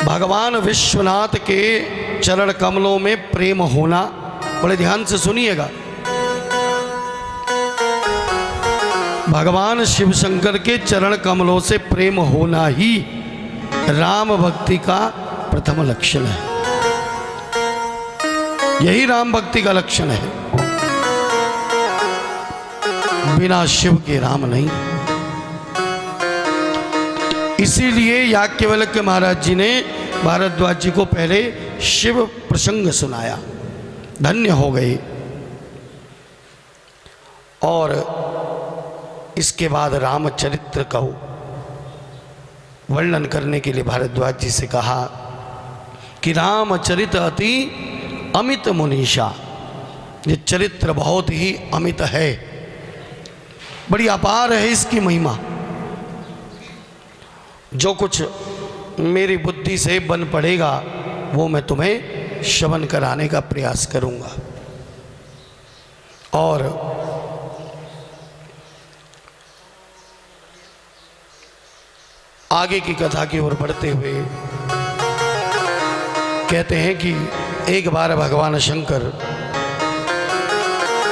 भगवान विश्वनाथ के चरण कमलों में प्रेम होना, बड़े ध्यान से सुनिएगा, भगवान शिव शंकर के चरण कमलों से प्रेम होना ही राम भक्ति का प्रथम लक्षण है। यही राम भक्ति का लक्षण है। बिना शिव के राम नहीं। इसीलिए याज्ञवल्क्य महाराज जी ने भारद्वाज जी को पहले शिव प्रसंग सुनाया, धन्य हो गए। और इसके बाद रामचरित्र का वर्णन करने के लिए भारद्वाज जी से कहा कि रामचरित अति अमित मुनीषा, ये चरित्र बहुत ही अमित है, बड़ी अपार है इसकी महिमा। जो कुछ मेरी बुद्धि से बन पड़ेगा वो मैं तुम्हें श्रवण कराने का प्रयास करूंगा। और आगे की कथा की ओर बढ़ते हुए कहते हैं कि एक बार भगवान शंकर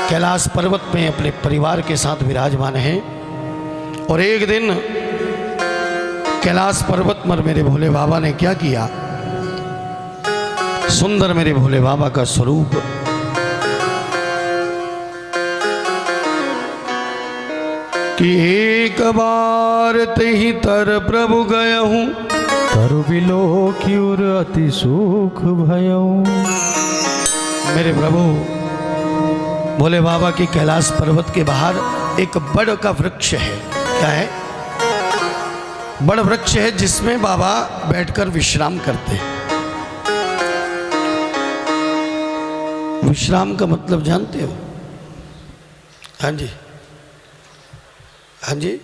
कैलाश पर्वत में अपने परिवार के साथ विराजमान हैं और एक दिन कैलाश पर्वत पर मेरे भोले बाबा ने क्या किया, सुंदर मेरे भोले बाबा का स्वरूप कि एक बार तेहि तर प्रभु गयहूँ, तरु बिलोक्युर अति सुख भयऊ। मेरे प्रभु भोले बाबा की कैलाश पर्वत के बाहर एक बड़ का वृक्ष है। क्या है? बड़ वृक्ष है जिसमें बाबा बैठकर विश्राम करते हैं। विश्राम का मतलब जानते हो? हाँ जी, हाँ जी,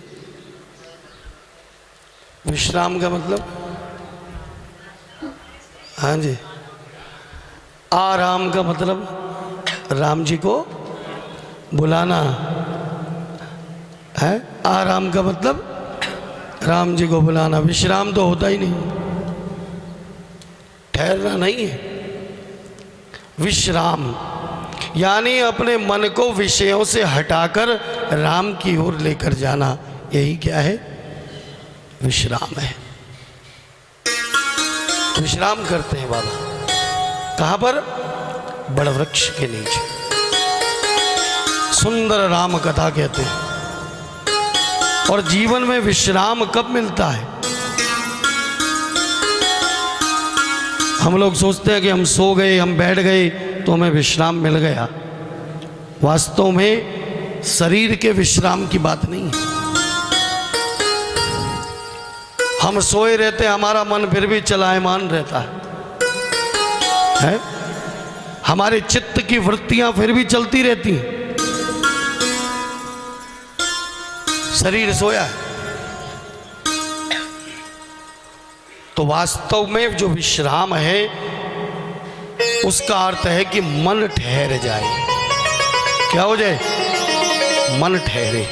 विश्राम का मतलब, हाँ जी, आराम का मतलब राम जी को बुलाना है। आराम का मतलब राम जी को बुलाना। विश्राम तो होता ही नहीं, ठहरना नहीं है। विश्राम यानी अपने मन को विषयों से हटाकर राम की ओर लेकर जाना, यही क्या है? विश्राम है। विश्राम करते हैं बाबा। कहाँ पर? बड़ वृक्ष के नीचे। सुंदर राम कथा कहते हैं। और जीवन में विश्राम कब मिलता है? हम लोग सोचते हैं कि हम सो गए, हम बैठ गए तो हमें विश्राम मिल गया। वास्तव में शरीर के विश्राम की बात नहीं है। हम सोए रहते, हमारा मन फिर भी चलायमान रहता है? हमारे चित्त की वृत्तियां फिर भी चलती रहती हैं। शरीर सोया है। तो वास्तव में जो विश्राम है उसका अर्थ है कि मन ठहर जाए। क्या हो जाए? मन ठहरे,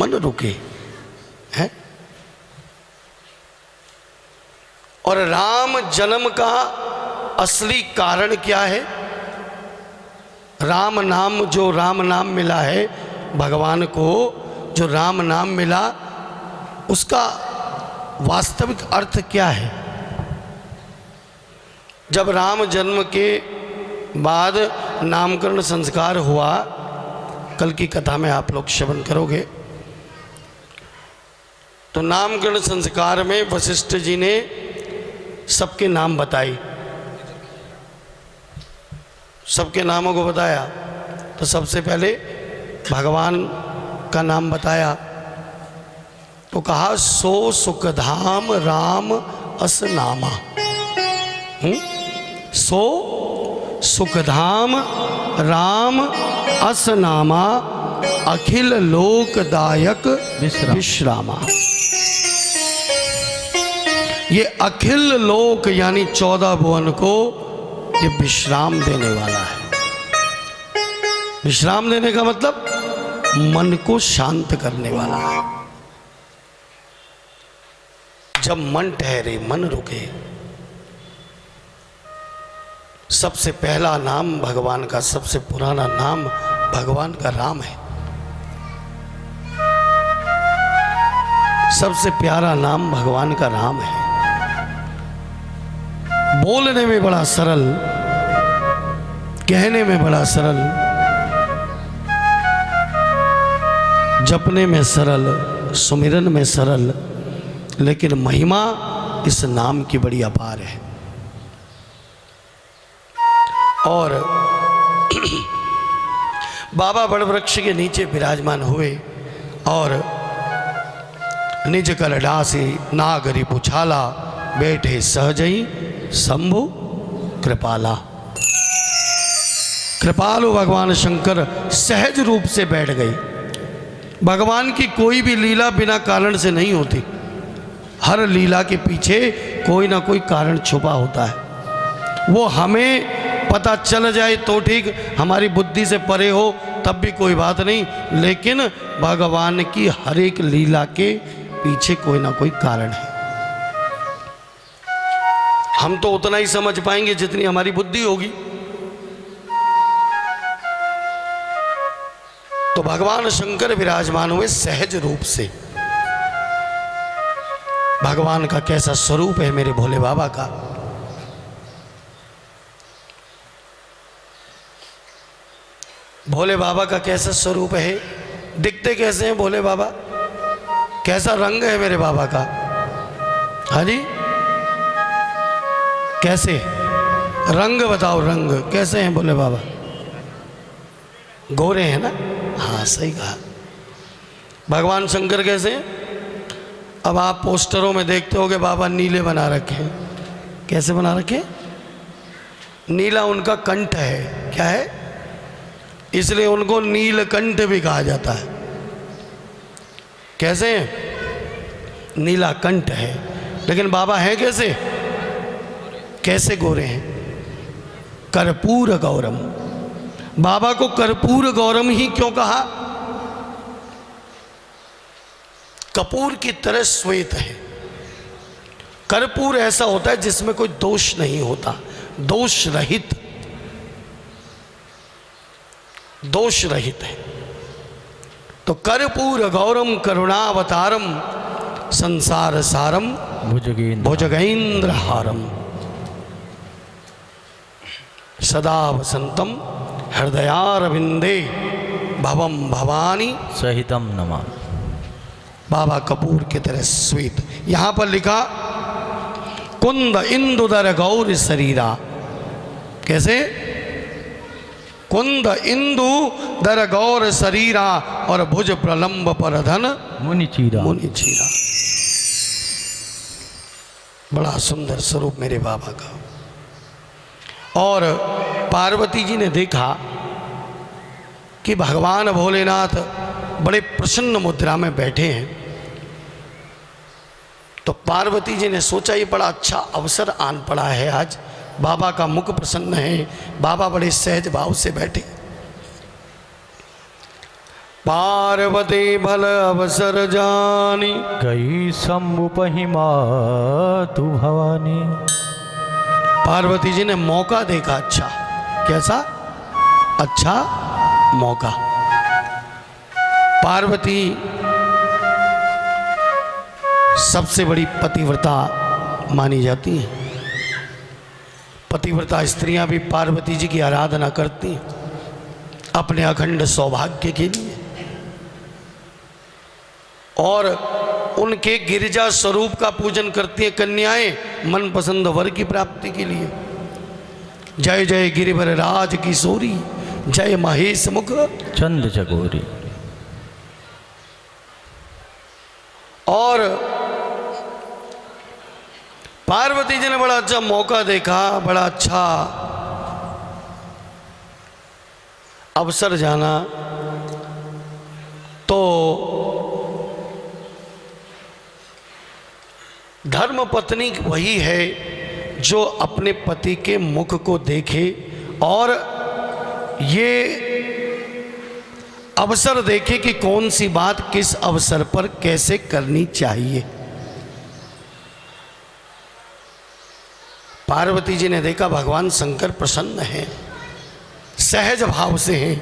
मन रुके है। और राम जन्म का असली कारण क्या है? राम नाम, जो राम नाम मिला है भगवान को, जो राम नाम मिला, उसका वास्तविक अर्थ क्या है? जब राम जन्म के बाद नामकरण संस्कार हुआ, कल की कथा में आप लोग श्रवण करोगे, तो नामकरण संस्कार में वशिष्ठ जी ने सबके नाम बताई, सबके नामों को बताया। तो सबसे पहले भगवान का नाम बताया, तो कहा सो सुखधाम राम अस नामा। सो सुखधाम राम अस नामा, अखिल लोकदायक विश्रामा। ये अखिल लोक यानी 14 भुवन को ये विश्राम देने वाला है। विश्राम देने का मतलब मन को शांत करने वाला है। जब मन ठहरे, मन रुके, सबसे पहला नाम भगवान का, सबसे पुराना नाम भगवान का राम है। सबसे प्यारा नाम भगवान का राम है। बोलने में बड़ा सरल, कहने में बड़ा सरल, जपने में सरल, सुमिरन में सरल, लेकिन महिमा इस नाम की बड़ी अपार है। और बाबा बड़ वृक्ष के नीचे विराजमान हुए और निज कर डासी नागरी पुछाला, बैठे सहजई शंभु कृपाला। कृपालु भगवान शंकर सहज रूप से बैठ गए। भगवान की कोई भी लीला बिना कारण से नहीं होती। हर लीला के पीछे कोई ना कोई कारण छुपा होता है। वो हमें पता चल जाए तो ठीक, हमारी बुद्धि से परे हो तब भी कोई बात नहीं, लेकिन भगवान की हर एक लीला के पीछे कोई ना कोई कारण है। हम तो उतना ही समझ पाएंगे जितनी हमारी बुद्धि होगी। तो भगवान शंकर विराजमान हुए सहज रूप से। भगवान का कैसा स्वरूप है मेरे भोले बाबा का। भोले बाबा का कैसा स्वरूप है, दिखते कैसे हैं भोले बाबा, कैसा रंग है मेरे बाबा का। हाँ जी, कैसे रंग बताओ, रंग कैसे हैं भोले बाबा? गोरे हैं ना? हाँ सही कहा। भगवान शंकर कैसे हैं? अब आप पोस्टरों में देखते होगे बाबा नीले बना रखे हैं। कैसे बना रखे? नीला उनका कंठ है। क्या है? इसलिए उनको नीलकंठ भी कहा जाता है। कैसे हैं? नीला कंठ है। लेकिन बाबा हैं कैसे? कैसे गोरे हैं? कर्पूर गौरम। बाबा को कर्पूर गौरम ही क्यों कहा? कपूर की तरह श्वेत है। कर्पूर ऐसा होता है जिसमें कोई दोष नहीं होता, दोष रहित, दोष रहित है। तो कर्पूर गौरम करुणावतारम संसार सारम भुजगेंद्र हारम सदा वसंतम हृदयारविंदे भवम भवानी सहितम नमा। बाबा कपूर की तरह स्वीत। यहां पर लिखा कुंद इंदुदर गौर शरीरा। कैसे? कुंद इंदु दर गौर शरीरा और भुज प्रलंब पर धन मुनि चीरा। मुनि चीरा। बड़ा सुंदर स्वरूप मेरे बाबा का। और पार्वती जी ने देखा कि भगवान भोलेनाथ बड़े प्रसन्न मुद्रा में बैठे हैं। तो पार्वती जी ने सोचा ये बड़ा अच्छा अवसर आन पड़ा है आज, बाबा का मुख प्रसन्न है, बाबा बड़े सहज भाव से बैठे। पार्वती भल अवसर जानी गई शंभु पहिमा तू भवानी। पार्वती जी ने मौका देखा अच्छा। कैसा? अच्छा मौका। पार्वती सबसे बड़ी पतिव्रता मानी जाती हैं। पतिव्रता स्त्रियां भी पार्वती जी की आराधना करती हैं अपने अखंड सौभाग्य के लिए और उनके गिरिजा स्वरूप का पूजन करती हैं कन्याएं मनपसंद वर की प्राप्ति के लिए। जय जय गिरिवर राज किशोरी, जय महेश मुख चंद चकोरी। और पार्वती जी ने बड़ा अच्छा मौका देखा, बड़ा अच्छा अवसर जाना। तो धर्म पत्नी वही है जो अपने पति के मुख को देखे और ये अवसर देखे कि कौन सी बात किस अवसर पर कैसे करनी चाहिए। पार्वती जी ने देखा भगवान शंकर प्रसन्न हैं, सहज भाव से हैं,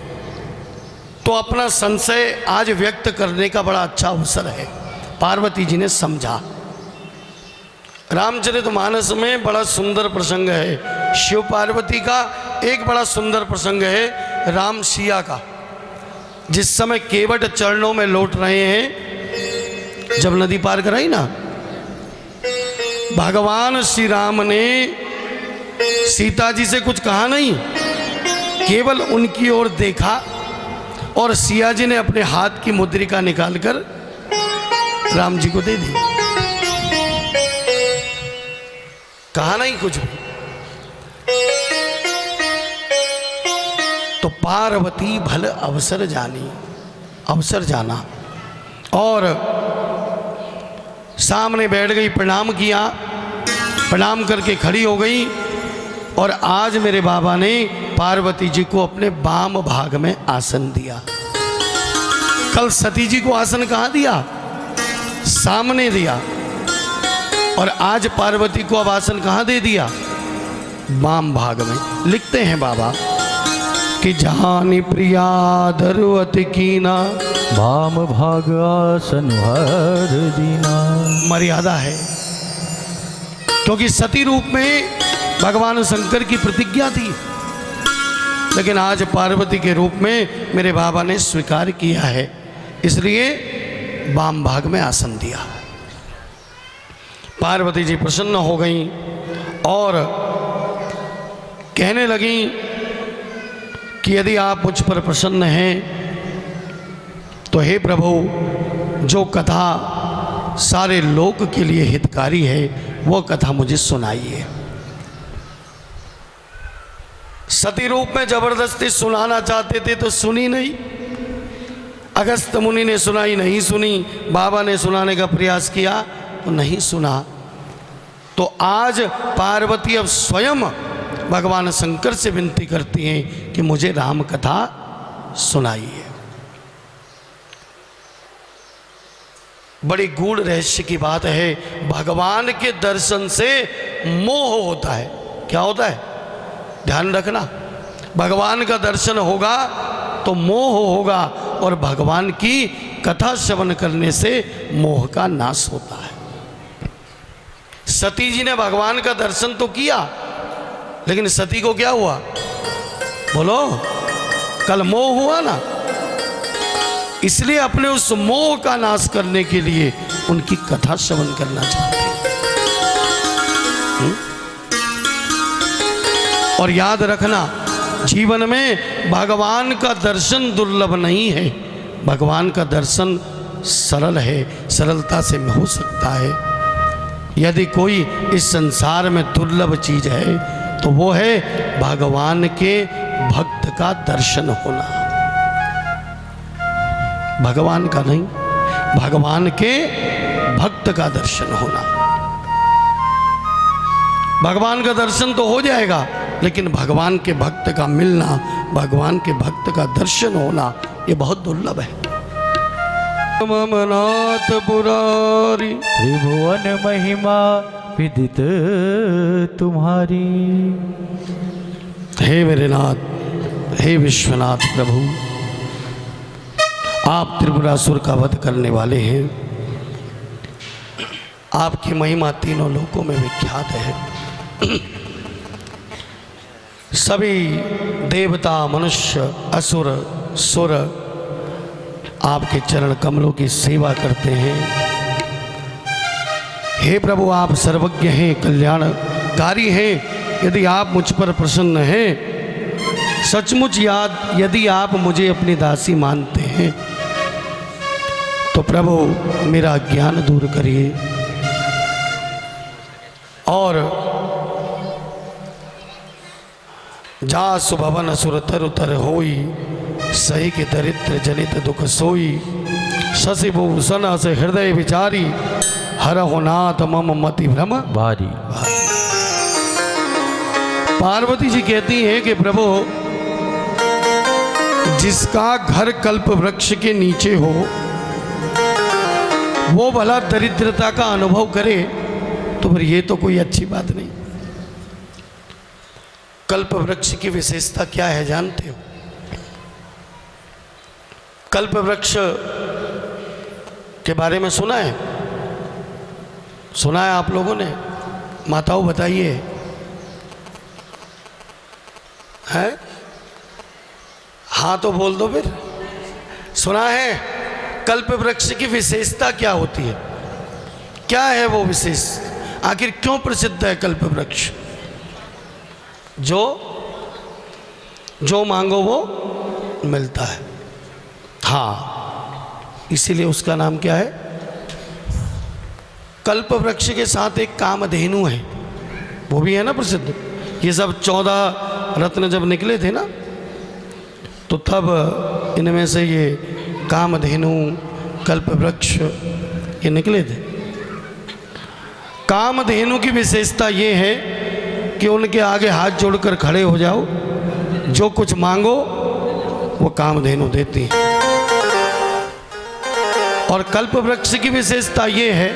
तो अपना संशय आज व्यक्त करने का बड़ा अच्छा अवसर है। पार्वती जी ने समझा। रामचरितमानस में बड़ा सुंदर प्रसंग है शिव पार्वती का। एक बड़ा सुंदर प्रसंग है राम सिया का। जिस समय केवट चरणों में लौट रहे हैं, जब नदी पार कराई ना, भगवान श्री राम ने सीता जी से कुछ कहा नहीं, केवल उनकी ओर देखा और सिया जी ने अपने हाथ की मुद्रिका निकालकर राम जी को दे दी। कहा नहीं कुछ भी। तो पार्वती भल अवसर जानी, अवसर जाना और सामने बैठ गई, प्रणाम किया, प्रणाम करके खड़ी हो गई। और आज मेरे बाबा ने पार्वती जी को अपने बाम भाग में आसन दिया। कल सती जी को आसन कहाँ दिया? सामने दिया। और आज पार्वती को अब आसन कहाँ दे दिया? बाम भाग में। लिखते हैं बाबा कि जानी प्रिया धरुअति कीना, वाम भाग आसन हर दीना। मर्यादा है, क्योंकि सती रूप में भगवान शंकर की प्रतिज्ञा थी, लेकिन आज पार्वती के रूप में मेरे बाबा ने स्वीकार किया है, इसलिए वाम भाग में आसन दिया। पार्वती जी प्रसन्न हो गई और कहने लगी कि यदि आप मुझ पर प्रसन्न हैं तो हे प्रभु, जो कथा सारे लोक के लिए हितकारी है वो कथा मुझे सुनाइए। सती रूप में जबरदस्ती सुनाना चाहते थे तो सुनी नहीं। अगस्त मुनि ने सुनाई, नहीं सुनी। बाबा ने सुनाने का प्रयास किया तो नहीं सुना। तो आज पार्वती अब स्वयं भगवान शंकर से विनती करती हैं कि मुझे राम कथा सुनाइए। बड़ी गूढ़ रहस्य की बात है। भगवान के दर्शन से मोह होता है। क्या होता है? ध्यान रखना, भगवान का दर्शन होगा तो मोह होगा, और भगवान की कथा श्रवण करने से मोह का नाश होता है। सती जी ने भगवान का दर्शन तो किया, लेकिन सती को क्या हुआ? बोलो, कल मोह हुआ ना। इसलिए अपने उस मोह का नाश करने के लिए उनकी कथा श्रवण करना चाहते हैं। और याद रखना, जीवन में भगवान का दर्शन दुर्लभ नहीं है। भगवान का दर्शन सरल है, सरलता से हो सकता है। यदि कोई इस संसार में दुर्लभ चीज है तो वो है भगवान के भक्त का दर्शन होना। भगवान का नहीं, भगवान के भक्त का दर्शन होना। भगवान का दर्शन तो हो जाएगा, लेकिन भगवान के भक्त का मिलना, भगवान के भक्त का दर्शन होना, ये बहुत दुर्लभ है। ममनाथ पुरारी, त्रिभुवन महिमा विदित तुम्हारी। हे मेरे नाथ, हे विश्वनाथ प्रभु, आप त्रिपुरासुर का वध करने वाले हैं। आपकी महिमा तीनों लोकों में विख्यात है। सभी देवता, मनुष्य, असुर, सुर आपके चरण कमलों की सेवा करते हैं। हे प्रभु, आप सर्वज्ञ हैं, कल्याणकारी हैं। यदि आप मुझ पर प्रसन्न हैं, सचमुच यदि आप मुझे अपनी दासी मानते हैं, तो प्रभु मेरा ज्ञान दूर करिए और जा सुभवन असुर तर उतर होई, सही के दरिद्र जनित दुख सोई। शशि भूषण से हृदय विचारी, हर हो नाथ मम मति भ्रम भारी। पार्वती जी कहती हैं कि प्रभु, जिसका घर कल्प वृक्ष के नीचे हो वो भला दरिद्रता का अनुभव करे, तो फिर ये तो कोई अच्छी बात नहीं। कल्प वृक्ष की विशेषता क्या है जानते हो? कल्प वृक्ष के बारे में सुना है? सुना है आप लोगों ने? माताओं बताइए, है? हाँ तो बोल दो फिर। सुना है? कल्प वृक्ष की विशेषता क्या होती है? क्या है वो विशेष? आखिर क्यों प्रसिद्ध है कल्प वृक्ष? जो मांगो वो मिलता है। हाँ, इसीलिए उसका नाम क्या है? कल्प वृक्ष के साथ एक कामधेनु है, वो भी है ना प्रसिद्ध। ये सब 14 रत्न जब निकले थे ना, तो तब इनमें से ये कामधेनु, कल्प वृक्ष ये निकले थे। कामधेनु की विशेषता ये है कि उनके आगे हाथ जोड़कर खड़े हो जाओ, जो कुछ मांगो वो कामधेनु देती है। और कल्प वृक्ष की विशेषता ये है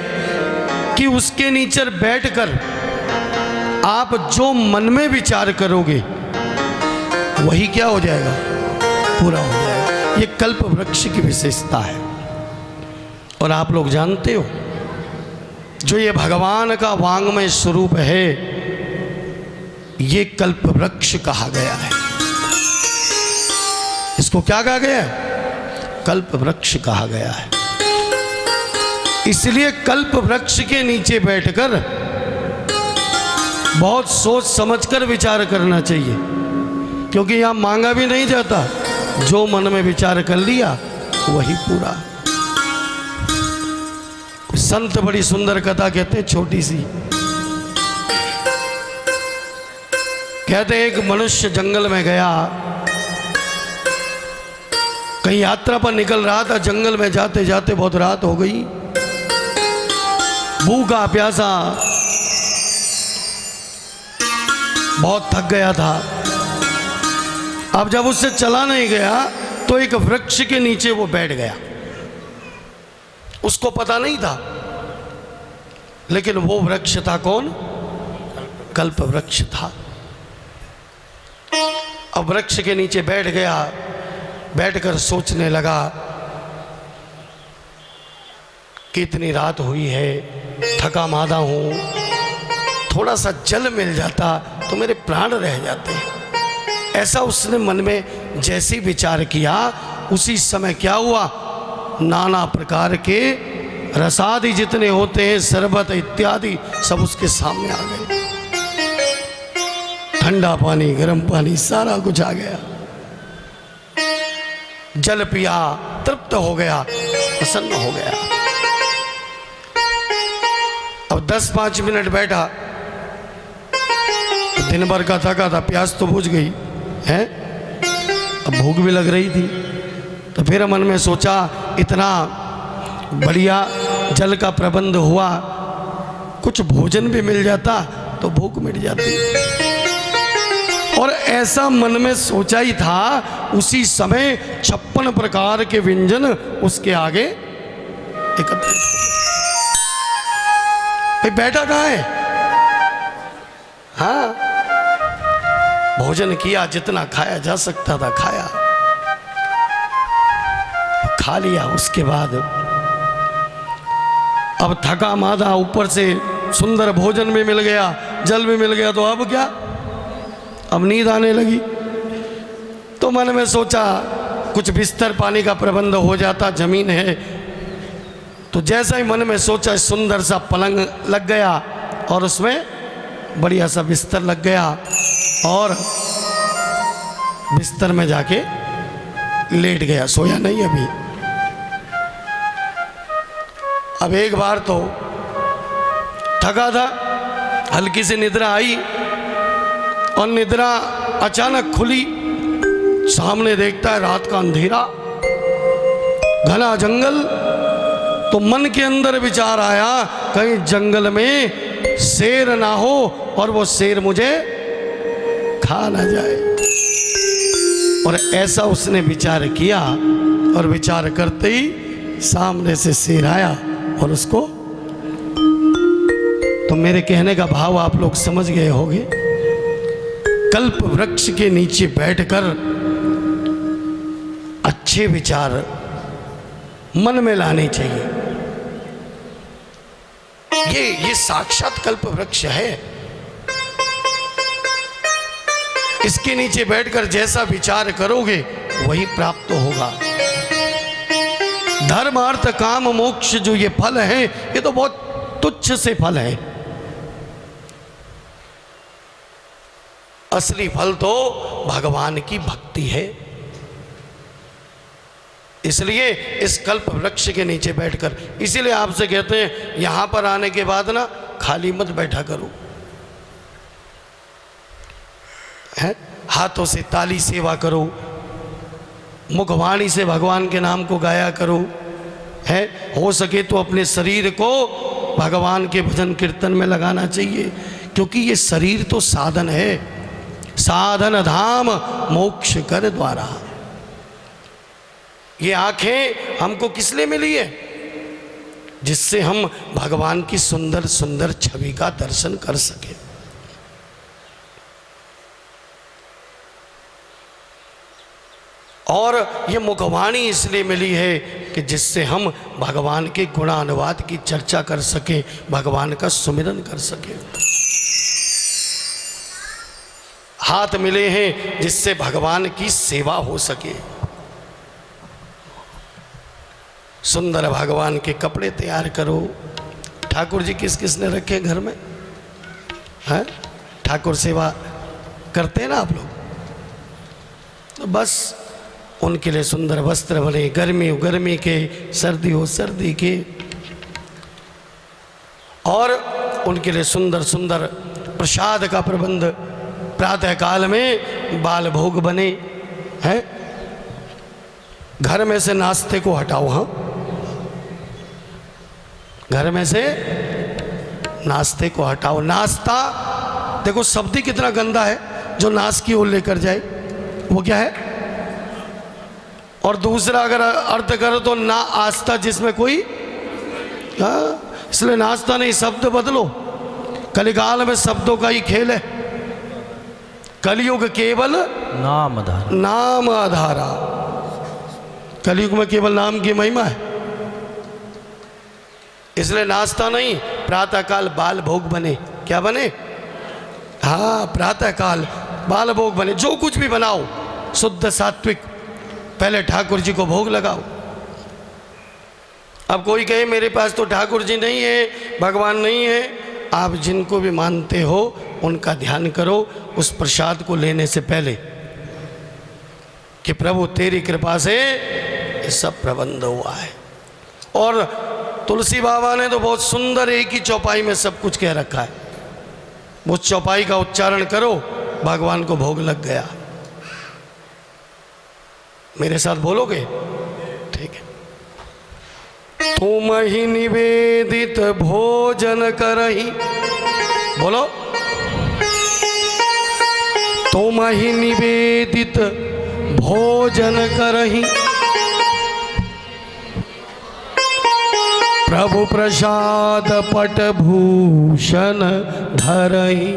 कि उसके नीचे बैठकर आप जो मन में विचार करोगे वही क्या हो जाएगा? पूरा हो जाएगा। ये कल्प वृक्ष की विशेषता है। और आप लोग जानते हो, जो ये भगवान का वांग्मय स्वरूप है, ये कल्प वृक्ष कहा गया है। इसको क्या कहा गया है? कल्प वृक्ष कहा गया है। इसलिए कल्प वृक्ष के नीचे बैठकर बहुत सोच समझकर विचार करना चाहिए, क्योंकि यहां मांगा भी नहीं जाता, जो मन में विचार कर लिया वही पूरा। संत बड़ी सुंदर कथा कहते हैं, छोटी सी। कहते एक मनुष्य जंगल में गया, कहीं यात्रा पर निकल रहा था। जंगल में जाते जाते बहुत रात हो गई, भूखा प्यासा, बहुत थक गया था। अब जब उससे चला नहीं गया तो एक वृक्ष के नीचे वो बैठ गया। उसको पता नहीं था, लेकिन वो वृक्ष था कौन? कल्प वृक्ष था। अब वृक्ष के नीचे बैठ गया, बैठकर सोचने लगा कि इतनी रात हुई है, थका मादा हूं, थोड़ा सा जल मिल जाता तो मेरे प्राण रह जाते। ऐसा उसने मन में जैसे विचार किया, उसी समय क्या हुआ? नाना प्रकार के रसादि जितने होते हैं, शरबत इत्यादि, सब उसके सामने आ गए। ठंडा पानी, गर्म पानी, सारा कुछ आ गया। जल पिया, तृप्त हो गया, प्रसन्न हो गया। अब 10-5 मिनट बैठा, तो दिन भर का थका था, प्यास तो बुझ गई है, अब भूख भी लग रही थी। तो फिर मन में सोचा, इतना बढ़िया जल का प्रबंध हुआ, कुछ भोजन भी मिल जाता तो भूख मिट जाती। और ऐसा मन में सोचा ही था, उसी समय 56 प्रकार के व्यंजन उसके आगे एकत्रित हो गए। बैठा कहाँ है? हाँ, भोजन किया, जितना खाया जा सकता था खाया, खा लिया। उसके बाद अब थका मादा, ऊपर से सुंदर भोजन भी मिल गया, जल भी मिल गया, तो अब क्या? अब नींद आने लगी। तो मन में सोचा कुछ बिस्तर पानी का प्रबंध हो जाता, जमीन है। तो जैसा ही मन में सोचा, सुंदर सा पलंग लग गया और उसमें बढ़िया सा बिस्तर लग गया, और बिस्तर में जाके लेट गया, सोया नहीं अभी। अब एक बार तो थका था, हल्की सी निद्रा आई, और निद्रा अचानक खुली, सामने देखता है रात का अंधेरा, घना जंगल। तो मन के अंदर विचार आया, कहीं जंगल में शेर ना हो और वो शेर मुझे खा ना जाए। और ऐसा उसने विचार किया, और विचार करते ही सामने से शेर आया और उसको, तो मेरे कहने का भाव आप लोग समझ गए होंगे। कल्प वृक्ष के नीचे बैठकर अच्छे विचार मन में लाने चाहिए। ये साक्षात कल्प वृक्ष है। इसके नीचे बैठकर जैसा विचार करोगे वही प्राप्त होगा। धर्म अर्थ काम मोक्ष जो ये फल है, ये तो बहुत तुच्छ से फल है। असली फल तो भगवान की भक्ति है। इसलिए इस कल्प वृक्ष के नीचे बैठकर, इसीलिए आपसे कहते हैं यहां पर आने के बाद ना खाली मत बैठा करो, है? हाथों से ताली सेवा करो, मुखवाणी से भगवान के नाम को गाया करो, है? हो सके तो अपने शरीर को भगवान के भजन कीर्तन में लगाना चाहिए, क्योंकि ये शरीर तो साधन है। साधन धाम मोक्ष कर द्वारा। ये आंखें हमको किस लिए मिली है? जिससे हम भगवान की सुंदर सुंदर छवि का दर्शन कर सके। और ये मुखवाणी इसलिए मिली है कि जिससे हम भगवान के गुणानुवाद की चर्चा कर सके, भगवान का सुमिरन कर सके। हाथ मिले हैं जिससे भगवान की सेवा हो सके। सुंदर भगवान के कपड़े तैयार करो। ठाकुर जी किस किस ने रखे घर में? हैं? ठाकुर सेवा करते हैं ना आप लोग, तो बस उनके लिए सुंदर वस्त्र बने, गर्मी हो गर्मी के, सर्दी हो सर्दी के, और उनके लिए सुंदर सुंदर प्रसाद का प्रबंध। प्रातः काल में बाल भोग बने हैं। घर में से नाश्ते को हटाओ। हाँ, घर में से नाश्ते को हटाओ। नाश्ता देखो शब्द ही कितना गंदा है जो नाश की ओर लेकर जाए, वो क्या है? और दूसरा अगर अर्थ करो तो ना आस्था, जिसमें कोई, हाँ, इसलिए नाश्ता नहीं, शब्द बदलो। कलिकाल में शब्दों का ही खेल है। कलयुग केवल नाम आधार। नाम आधारा। कलयुग में केवल नाम की महिमा है। इसलिए नाश्ता नहीं, प्रातःकाल बाल भोग बने। क्या बने? हाँ, प्रातःकाल बाल भोग बने। जो कुछ भी बनाओ शुद्ध सात्विक, पहले ठाकुर जी को भोग लगाओ। अब कोई कहे मेरे पास तो ठाकुर जी नहीं है, भगवान नहीं है, आप जिनको भी मानते हो उनका ध्यान करो उस प्रसाद को लेने से पहले कि प्रभु तेरी कृपा से ये सब प्रबंध हुआ है। और तुलसी बाबा ने तो बहुत सुंदर एक ही चौपाई में सब कुछ कह रखा है। उस चौपाई का उच्चारण करो, भगवान को भोग लग गया। मेरे साथ बोलोगे? ठीक है। तुम ही निवेदित भोजन करही, बोलो। तुम ही निवेदित भोजन करही, प्रभु प्रसाद पट भूषण धरही।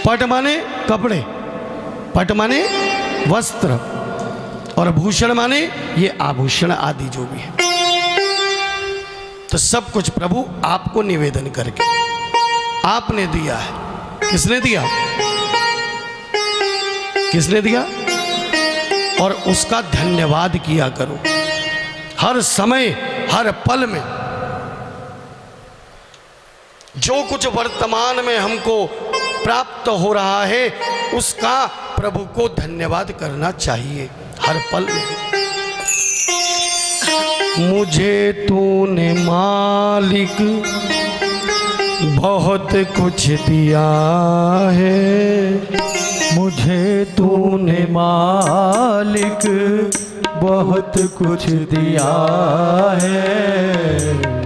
पट माने कपड़े, पट माने वस्त्र, और भूषण माने ये आभूषण आदि जो भी है। तो सब कुछ प्रभु आपको निवेदन करके आपने दिया है। किसने दिया? किसने दिया? और उसका धन्यवाद किया करो हर समय हर पल में। जो कुछ वर्तमान में हमको प्राप्त हो रहा है उसका प्रभु को धन्यवाद करना चाहिए हर पल में। मुझे तूने मालिक बहुत कुछ दिया है, मुझे तूने मालिक बहुत कुछ दिया है।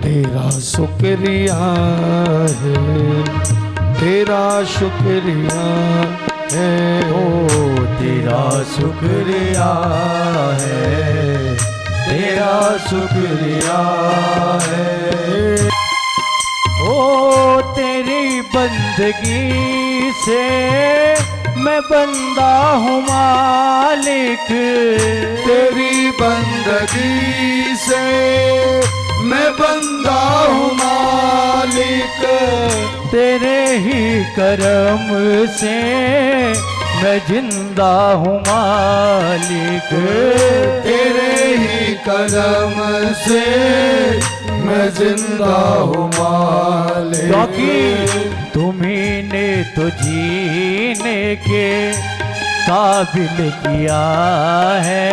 तेरा शुक्रिया है, तेरा शुक्रिया है, ओ तेरा शुक्रिया है, तेरा शुक्रिया है। ओ तेरी बंदगी से मैं बंदा हूँ मालिक, तेरी बंदगी से मैं बंदा हूँ मालिक, तेरे ही करम से मैं जिंदा हूँ मालिक, तेरे ही करम से मैं जिंदा हूँ मालिक, क्योंकि तुम्ही ने तो जीने के काबिल किया है,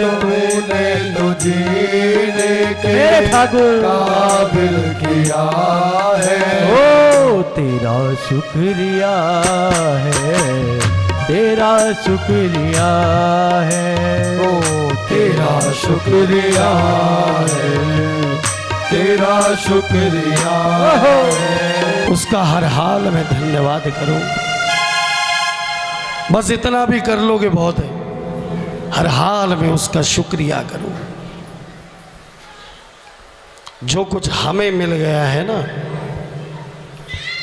तूने तो जीने के मेरे ठाकुर काबिल किया है। ओ तेरा शुक्रिया है, तेरा शुक्रिया है, ओ तेरा शुक्रिया है, तेरा शुक्रिया है। उसका हर हाल में धन्यवाद करो। बस इतना भी कर लोगे बहुत है, हर हाल में उसका शुक्रिया करो। जो कुछ हमें मिल गया है ना,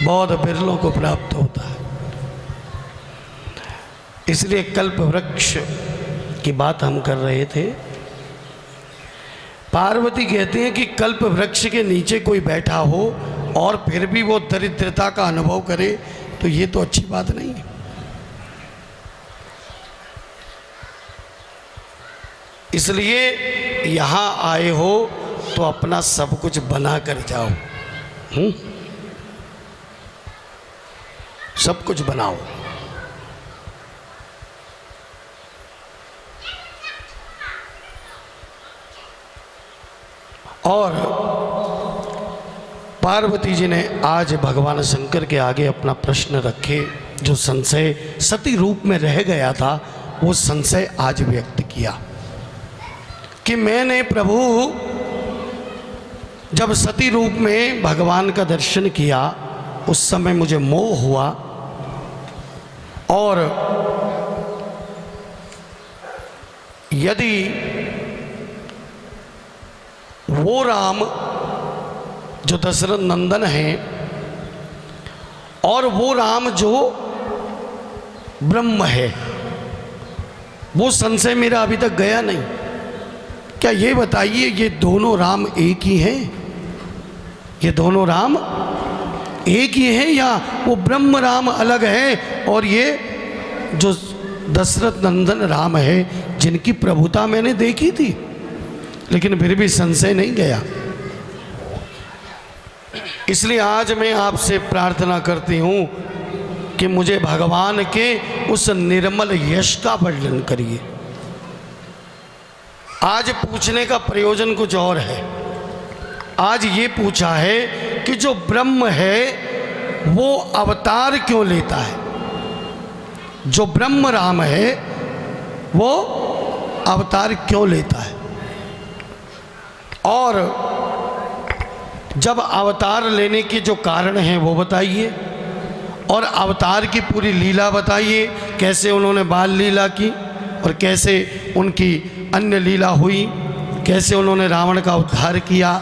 बहुत बिरलों को प्राप्त होता है। इसलिए कल्प वृक्ष की बात हम कर रहे थे। पार्वती कहती हैं कि कल्प वृक्ष के नीचे कोई बैठा हो और फिर भी वो दरिद्रता का अनुभव करे, तो ये तो अच्छी बात नहीं है। इसलिए यहाँ आए हो तो अपना सब कुछ बना कर जाओ। सब कुछ बनाओ। और पार्वती जी ने आज भगवान शंकर के आगे अपना प्रश्न रखे। जो संशय सती रूप में रह गया था, वो संशय आज व्यक्त किया कि मैंने प्रभु जब सती रूप में भगवान का दर्शन किया, उस समय मुझे मोह हुआ और यदि वो राम जो दशरथ नंदन हैं और वो राम जो ब्रह्म है, वो संशय मेरा अभी तक गया नहीं। क्या ये बताइए, ये दोनों राम एक ही हैं? ये दोनों राम एक ही हैं या वो ब्रह्म राम अलग है और ये जो दशरथ नंदन राम है जिनकी प्रभुता मैंने देखी थी, लेकिन फिर भी संशय नहीं गया। इसलिए आज मैं आपसे प्रार्थना करती हूँ कि मुझे भगवान के उस निर्मल यश का वर्णन करिए। आज पूछने का प्रयोजन कुछ और है। आज ये पूछा है कि जो ब्रह्म है वो अवतार क्यों लेता है? जो ब्रह्म राम है वो अवतार क्यों लेता है? और जब अवतार लेने के जो कारण हैं वो बताइए, और अवतार की पूरी लीला बताइए, कैसे उन्होंने बाल लीला की और कैसे उनकी अन्य लीला हुई, कैसे उन्होंने रावण का उद्धार किया,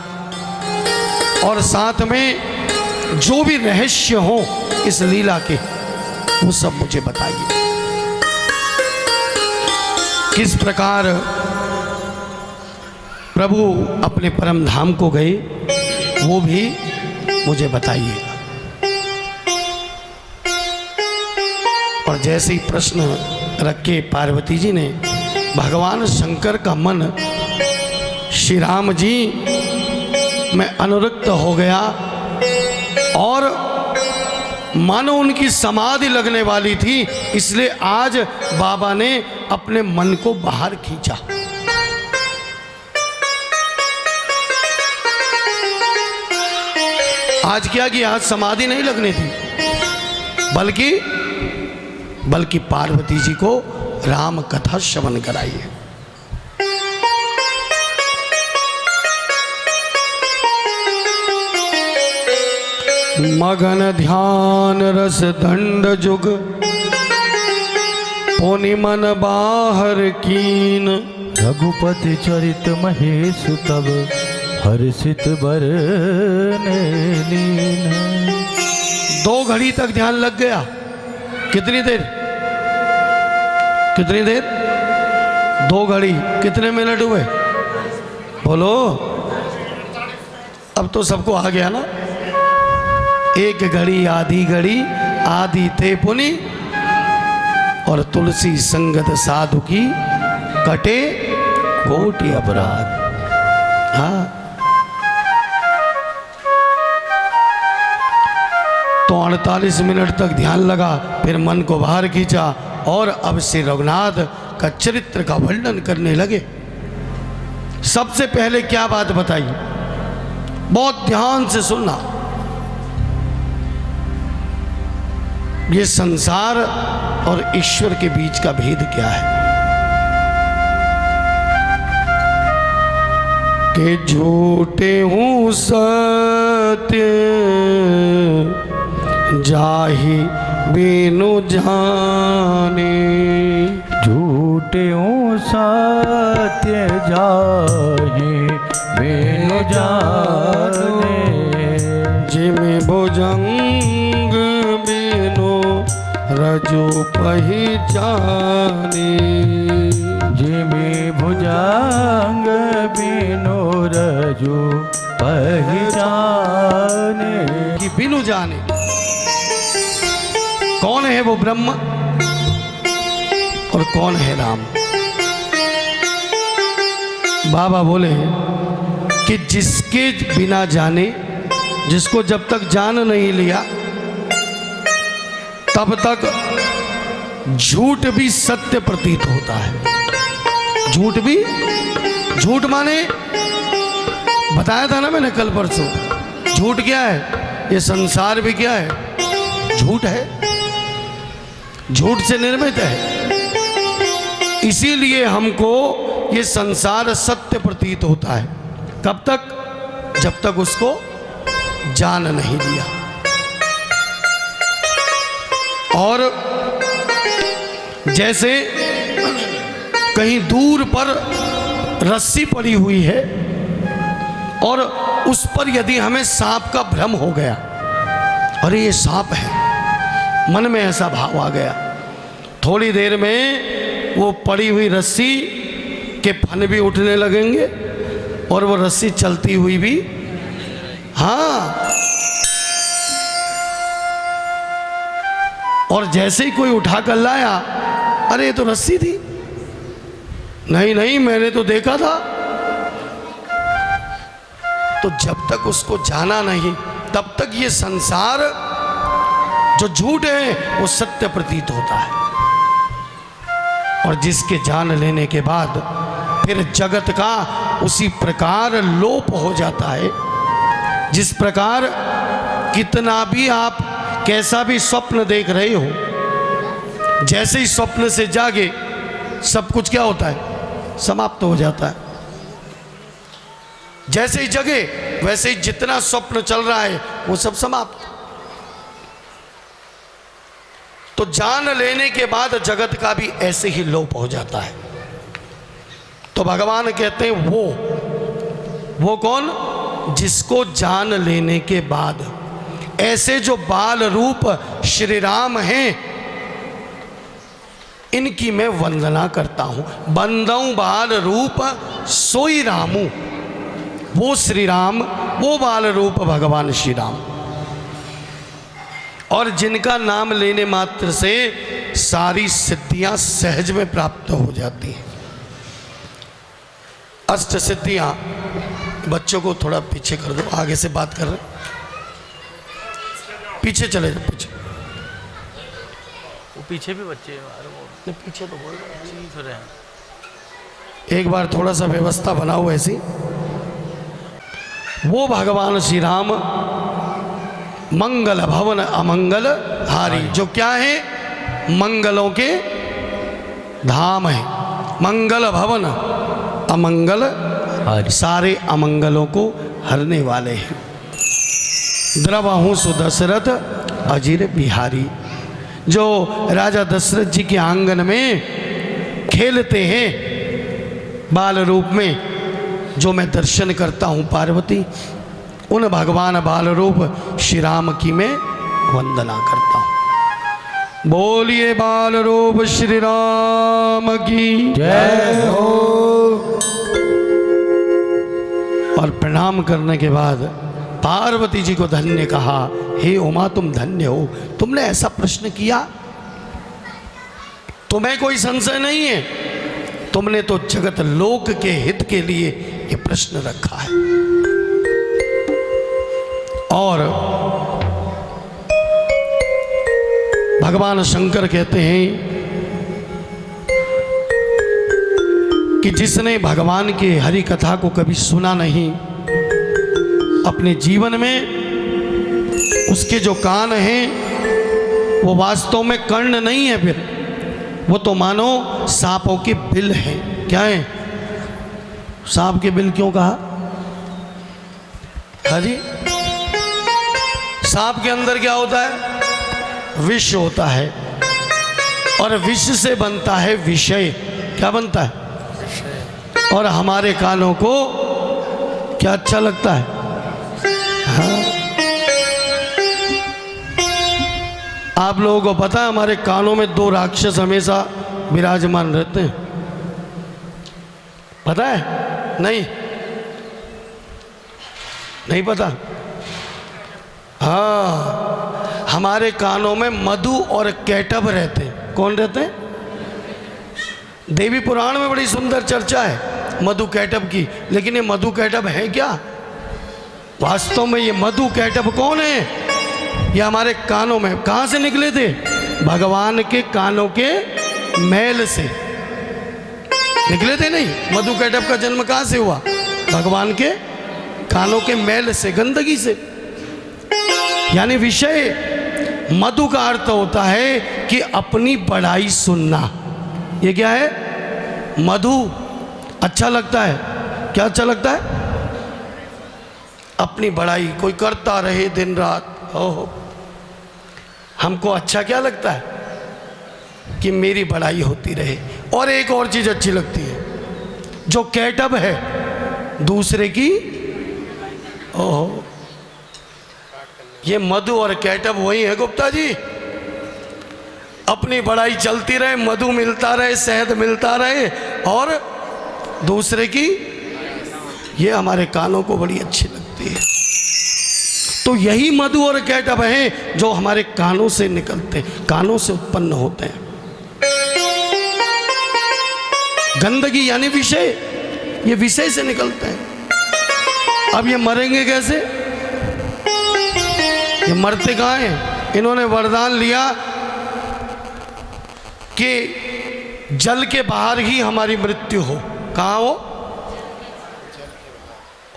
और साथ में जो भी रहस्य हो इस लीला के वो सब मुझे बताइए। किस प्रकार प्रभु अपने परम धाम को गए वो भी मुझे बताइएगा। और जैसे ही प्रश्न रखे पार्वती जी ने, भगवान शंकर का मन श्री राम जी में अनुरक्त हो गया और मानो उनकी समाधि लगने वाली थी। इसलिए आज बाबा ने अपने मन को बाहर खींचा। आज क्या कि आज समाधि नहीं लगनी थी, बल्कि पार्वती जी को राम कथा श्रवण कराइए। मगन ध्यान रस दंड जुग पुनि मन बाहर कीन, रघुपति चरित महेश तब हर्षित बरने लीन। 2 घड़ी तक ध्यान लग गया। कितनी देर? कितनी देर? 2 घड़ी। कितने मिनट हुए? बोलो। अब तो सबको आ गया ना। 1 घड़ी आधी घड़ी आधी ते पुनि, और तुलसी संगत साधु की कटे कोटि अपराध। हाँ, तो 48 मिनट तक ध्यान लगा, फिर मन को बाहर खींचा और अब श्री रघुनाथ का चरित्र का वर्णन करने लगे। सबसे पहले क्या बात बताई, बहुत ध्यान से सुनना। ये संसार और ईश्वर के बीच का भेद क्या है। कि झूठे हूँ सत्य जाहि बिनु जाने, झूठे हूँ सत्य जाहि बिनु जाने, जिमे भुजंग बिनु रजो पहचाने, जिमे भुजंग बिनु रजो पहचाने। कि बिनु जाने कौन है वो ब्रह्म और कौन है राम। बाबा बोले कि जिसके बिना जाने, जिसको जब तक जान नहीं लिया तब तक झूठ भी सत्य प्रतीत होता है। झूठ भी, झूठ माने बताया था ना मैंने कल परसों, झूठ क्या है? ये संसार भी क्या है? झूठ है, झूठ से निर्मित है। इसीलिए हमको ये संसार सत्य प्रतीत होता है। कब तक? जब तक उसको जान नहीं लिया। और जैसे कहीं दूर पर रस्सी पड़ी हुई है और उस पर यदि हमें सांप का भ्रम हो गया, अरे ये सांप है, मन में ऐसा भाव आ गया, थोड़ी देर में वो पड़ी हुई रस्सी के फन भी उठने लगेंगे और वो रस्सी चलती हुई भी, हाँ, और जैसे ही कोई उठा कर लाया, अरे ये तो रस्सी थी, नहीं नहीं मैंने तो देखा था। तो जब तक उसको जाना नहीं तब तक ये संसार जो झूठ है वो सत्य प्रतीत होता है। और जिसके जान लेने के बाद फिर जगत का उसी प्रकार लोप हो जाता है। जिस प्रकार कितना भी आप कैसा भी स्वप्न देख रहे हो, जैसे ही स्वप्न से जागे सब कुछ क्या होता है? समाप्त हो जाता है। जैसे ही जगे वैसे ही जितना स्वप्न चल रहा है वो सब समाप्त। तो जान लेने के बाद जगत का भी ऐसे ही लोप हो जाता है। तो भगवान कहते हैं वो कौन? जिसको जान लेने के बाद ऐसे जो बाल रूप श्री राम हैं, इनकी मैं वंदना करता हूं। बंदऊ बाल रूप सोई रामू, वो श्री राम, वो बाल रूप भगवान श्री राम। और जिनका नाम लेने मात्र से सारी सिद्धियां सहज में प्राप्त हो जाती हैं। अष्ट सिद्धियां, बच्चों को थोड़ा पीछे कर दो, आगे से बात कर रहे हैं, पीछे चले जाओ, पीछे। वो पीछे भी बच्चे नहीं, पीछे तो बोल रहे हैं। एक बार थोड़ा सा व्यवस्था बनाओ ऐसी। वो भगवान श्री राम मंगल भवन अमंगल हारी, जो क्या है? मंगलों के धाम है। मंगल भवन अमंगल हारी, सारे अमंगलों को हरने वाले हैं। द्रवहूँ सुदशरथ अजीर बिहारी, जो राजा दशरथ जी के आंगन में खेलते हैं बाल रूप में, जो मैं दर्शन करता हूँ पार्वती, उन भगवान बाल रूप श्री राम की मैं वंदना करता हूँ। बोलिए बाल रूप श्री राम की जय हो। और प्रणाम करने के बाद पार्वती जी को धन्य कहा, हे उमा तुम धन्य हो, तुमने ऐसा प्रश्न किया, तुम्हें कोई संशय नहीं है, तुमने तो जगत लोक के हित के लिए ये प्रश्न रखा है। और भगवान शंकर कहते हैं कि जिसने भगवान की हरि कथा को कभी सुना नहीं अपने जीवन में, उसके जो कान हैं वो वास्तव में कर्ण नहीं है, फिर वो तो मानो सांपों के बिल हैं। क्या है? सांप के बिल क्यों कहा? हाँ जी, सांप के अंदर क्या होता है? विष होता है, और विष से बनता है विषय। क्या बनता है? और हमारे कानों को क्या अच्छा लगता है? हाँ? आप लोगों को पता है हमारे कानों में 2 राक्षस हमेशा विराजमान रहते हैं, पता है? नहीं, नहीं पता? हाँ, हमारे कानों में मधु और कैटभ रहते हैं। कौन रहते हैं? देवी पुराण में बड़ी सुंदर चर्चा है मधु कैटभ की, लेकिन ये मधु कैटभ है क्या? वास्तव में ये मधु कैटभ कौन है? ये हमारे कानों में कहाँ से निकले थे? भगवान के कानों के मैल से निकले थे। नहीं, मधु कैटभ का जन्म कहाँ से हुआ? भगवान के कानों के मैल से, गंदगी से। यानी विषय, मधु का अर्थ होता है कि अपनी बड़ाई सुनना। ये क्या है? मधु अच्छा लगता है। क्या अच्छा लगता है? अपनी बड़ाई कोई करता रहे दिन रात। ओहो, हमको अच्छा क्या लगता है? कि मेरी बड़ाई होती रहे। और एक और चीज अच्छी लगती है, जो कैटभ है दूसरे की। ओहो, ये मधु और कैटभ वही है गुप्ता जी। अपनी बड़ाई चलती रहे, मधु मिलता रहे, शहद मिलता रहे, और दूसरे की, ये हमारे कानों को बड़ी अच्छी लगती है। तो यही मधु और कैटभ हैं जो हमारे कानों से निकलते, कानों से उत्पन्न होते हैं। गंदगी यानी विषय, ये विषय से निकलते हैं। अब ये मरेंगे कैसे? ये मरते कहाँ हैं? इन्होंने वरदान लिया कि जल के बाहर ही हमारी मृत्यु हो। कहाँ हो?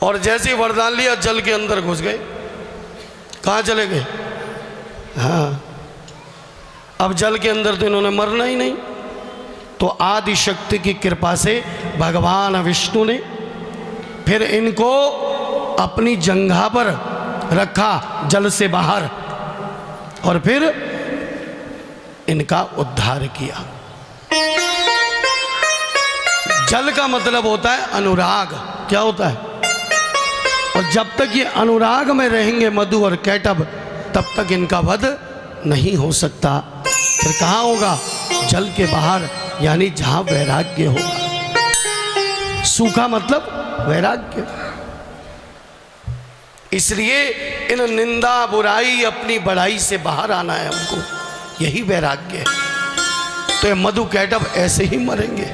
और जैसे ही वरदान लिया जल के अंदर घुस गए। कहाँ चले गए? हाँ, अब जल के अंदर तो इन्होंने मरना ही नहीं। तो आदि शक्ति की कृपा से भगवान विष्णु ने फिर इनको अपनी जंघा पर रखा जल से बाहर, और फिर इनका उद्धार किया। जल का मतलब होता है अनुराग। क्या होता है? और जब तक ये अनुराग में रहेंगे मधु और कैटभ, तब तक इनका वध नहीं हो सकता। फिर कहाँ होगा? जल के बाहर, यानी जहाँ वैराग्य होगा। सूखा मतलब वैराग्य। इसलिए इन निंदा बुराई अपनी बड़ाई से बाहर आना है हमको, यही वैराग्य है। तो ये मधु कैटभ ऐसे ही मरेंगे,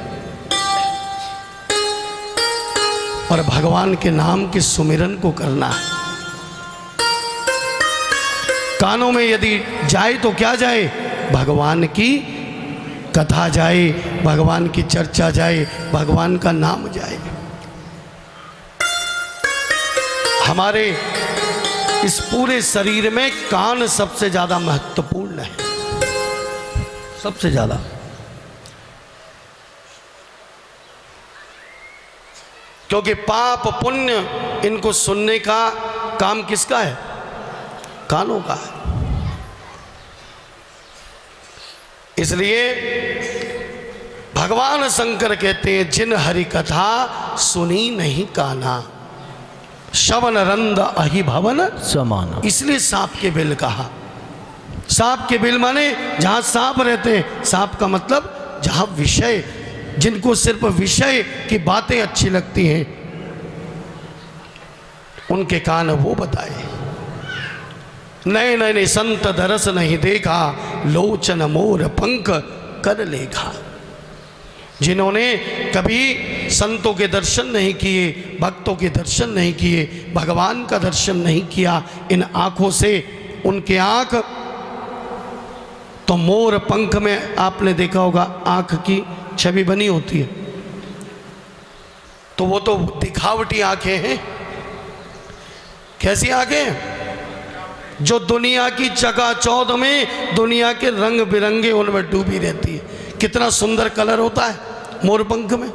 और भगवान के नाम के सुमिरन को करना है। कानों में यदि जाए तो क्या जाए? भगवान की कथा जाए, भगवान की चर्चा जाए, भगवान का नाम जाए। हमारे इस पूरे शरीर में कान सबसे ज्यादा महत्वपूर्ण है, सबसे ज्यादा। क्योंकि पाप पुण्य इनको सुनने का काम किसका है? कानों का है। इसलिए भगवान शंकर कहते हैं, जिन हरि कथा सुनी नहीं काना, श्रवण रंद अहि भवन समाना। इसलिए सांप के बिल कहा। सांप के बिल माने जहां सांप रहते हैं, सांप का मतलब जहां विषय, जिनको सिर्फ विषय की बातें अच्छी लगती हैं उनके कान वो बताए। नए नए संत दरस नहीं देखा, लोचन मोर पंख कर लेखा। जिन्होंने कभी संतों के दर्शन नहीं किए, भक्तों के दर्शन नहीं किए, भगवान का दर्शन नहीं किया इन आँखों से, उनके आँख तो मोर पंख में आपने देखा होगा आँख की छवि बनी होती है, तो वो तो दिखावटी आँखें हैं। कैसी आँखें? जो दुनिया की चकाचौंध में दुनिया के रंग बिरंगे उनमें डूबी रहती है। कितना सुंदर कलर होता है मोरपंख में,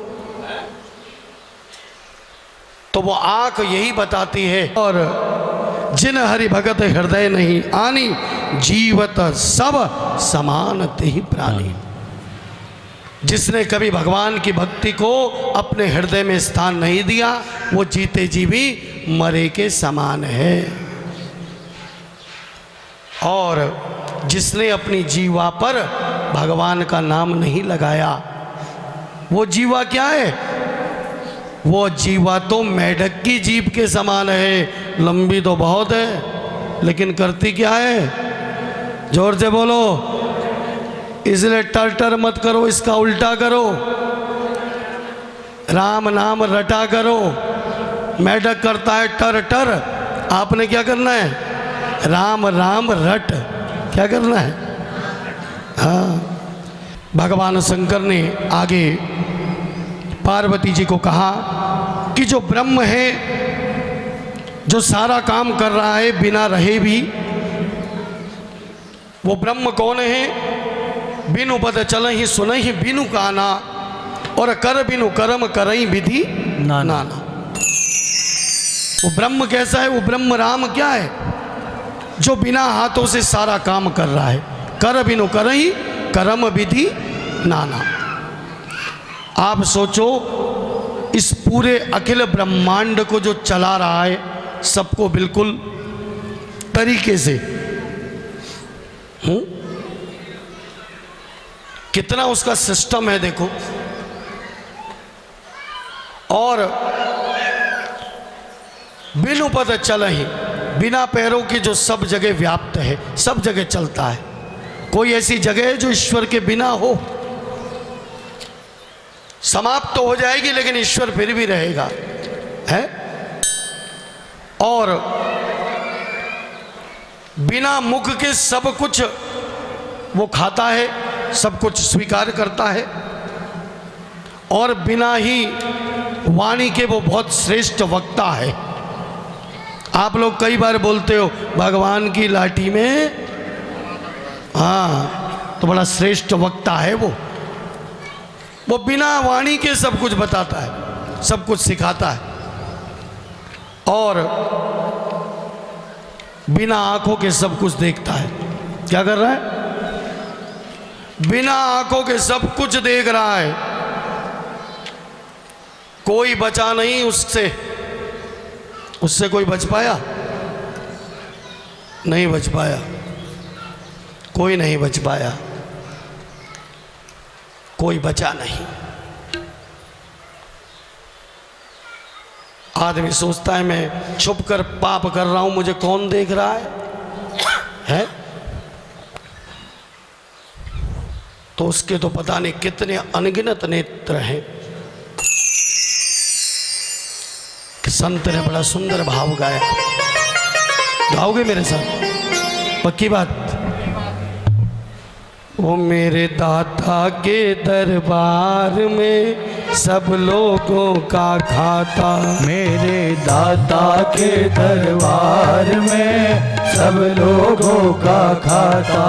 तो वो आंख यही बताती है। और जिन हरि भगत हृदय नहीं आनी, जीवत सब समान तेहि प्राणी। जिसने कभी भगवान की भक्ति को अपने हृदय में स्थान नहीं दिया, वो जीते जी भी मरे के समान है। और जिसने अपनी जीवा पर भगवान का नाम नहीं लगाया, वो जीवा क्या है? वो जीवा तो मेढक की जीभ के समान है, लंबी तो बहुत है लेकिन करती क्या है? जोर से बोलो। इसलिए टर टर मत करो, इसका उल्टा करो, राम नाम रटा करो। मेढक करता है टर टर, आपने क्या करना है? राम राम रट, क्या करना है? हाँ। भगवान शंकर ने आगे पार्वती जी को कहा कि जो ब्रह्म है, जो सारा काम कर रहा है बिना रहे भी, वो ब्रह्म कौन है? बिनु पद चलहि सुनहि बिनु काना, और कर बिनु कर्म करहि विधि नाना। वो ब्रह्म कैसा है? वो ब्रह्म राम क्या है? जो बिना हाथों से सारा काम कर रहा है। कर बिनु करहि कर्म विधि नाना। आप सोचो, इस पूरे अखिल ब्रह्मांड को जो चला रहा है, सबको बिल्कुल तरीके से, कितना उसका सिस्टम है देखो। और बिनु पद चलहि, बिना पैरों के जो सब जगह व्याप्त है, सब जगह चलता है। कोई ऐसी जगह है जो ईश्वर के बिना हो? समाप्त तो हो जाएगी लेकिन ईश्वर फिर भी रहेगा, है? और बिना मुख के सब कुछ वो खाता है, सब कुछ स्वीकार करता है। और बिना ही वाणी के वो बहुत श्रेष्ठ वक्ता है। आप लोग कई बार बोलते हो भगवान की लाठी में, हाँ, तो बड़ा श्रेष्ठ वक्ता है वो बिना वाणी के सब कुछ बताता है, सब कुछ सिखाता है। और बिना आंखों के सब कुछ देखता है। क्या कर रहा है? बिना आंखों के सब कुछ देख रहा है। कोई बचा नहीं उससे। उससे कोई बच पाया? नहीं बच पाया, कोई नहीं बच पाया, कोई बचा नहीं। आदमी सोचता है मैं छुप कर पाप कर रहा हूं, मुझे कौन देख रहा है? तो उसके तो पता नहीं कितने अनगिनत नेत्र हैं। कि संत ने बड़ा सुंदर भाव गाया, गाओगे मेरे साथ? पक्की बात। वो मेरे दाता के दरबार में सब लोगों का खाता, मेरे दाता के दरबार में सब लोगों का खाता।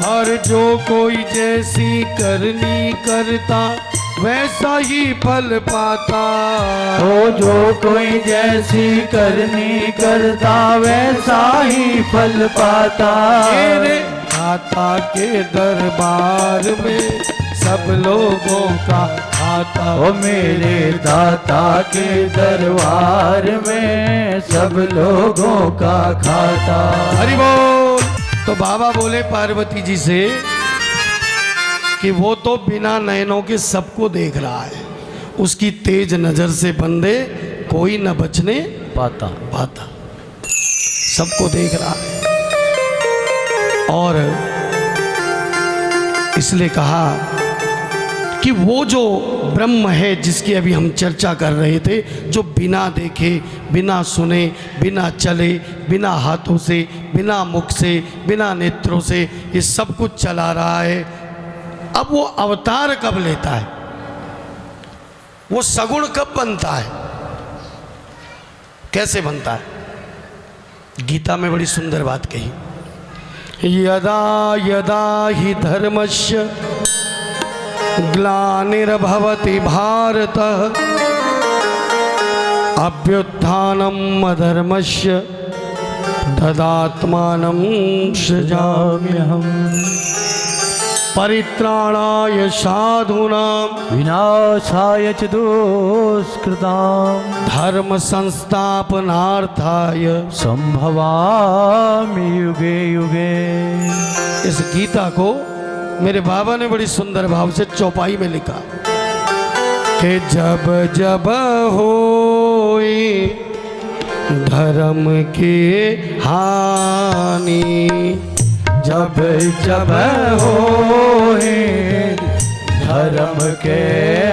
और जो कोई जैसी करनी करता वैसा ही फल पाता। ओ जो कोई जैसी करनी करता वैसा ही फल पाता। मेरे दाता के दरबार में सब लोगों का खाता। ओ मेरे दाता के दरबार में सब लोगों का खाता। हरि बोल। तो बाबा बोले पार्वती जी से कि वो तो बिना नयनों के सबको देख रहा है, उसकी तेज नजर से बंदे कोई न बचने पाता सबको देख रहा है। और इसलिए कहा कि वो जो ब्रह्म है जिसकी अभी हम चर्चा कर रहे थे, जो बिना देखे, बिना सुने, बिना चले, बिना हाथों से, बिना मुख से, बिना नेत्रों से ये सब कुछ चला रहा है, अब वो अवतार कब लेता है, वो सगुण कब बनता है, कैसे बनता है? गीता में बड़ी सुंदर बात कही, यदा यदा हि धर्मस्य ग्लानिर्भवति भारत अभ्युत्थानम् अधर्मस्य तदात्मानं सृजाम्यहम् परित्राणाय साधूनां विनाशाय च दुष्कृतां धर्म संस्थापनार्थाय संभवामि युगे युगे। इस गीता को मेरे बाबा ने बड़ी सुंदर भाव से चौपाई में लिखा कि जब जब होए धर्म की हानि, जब जब होए धर्म के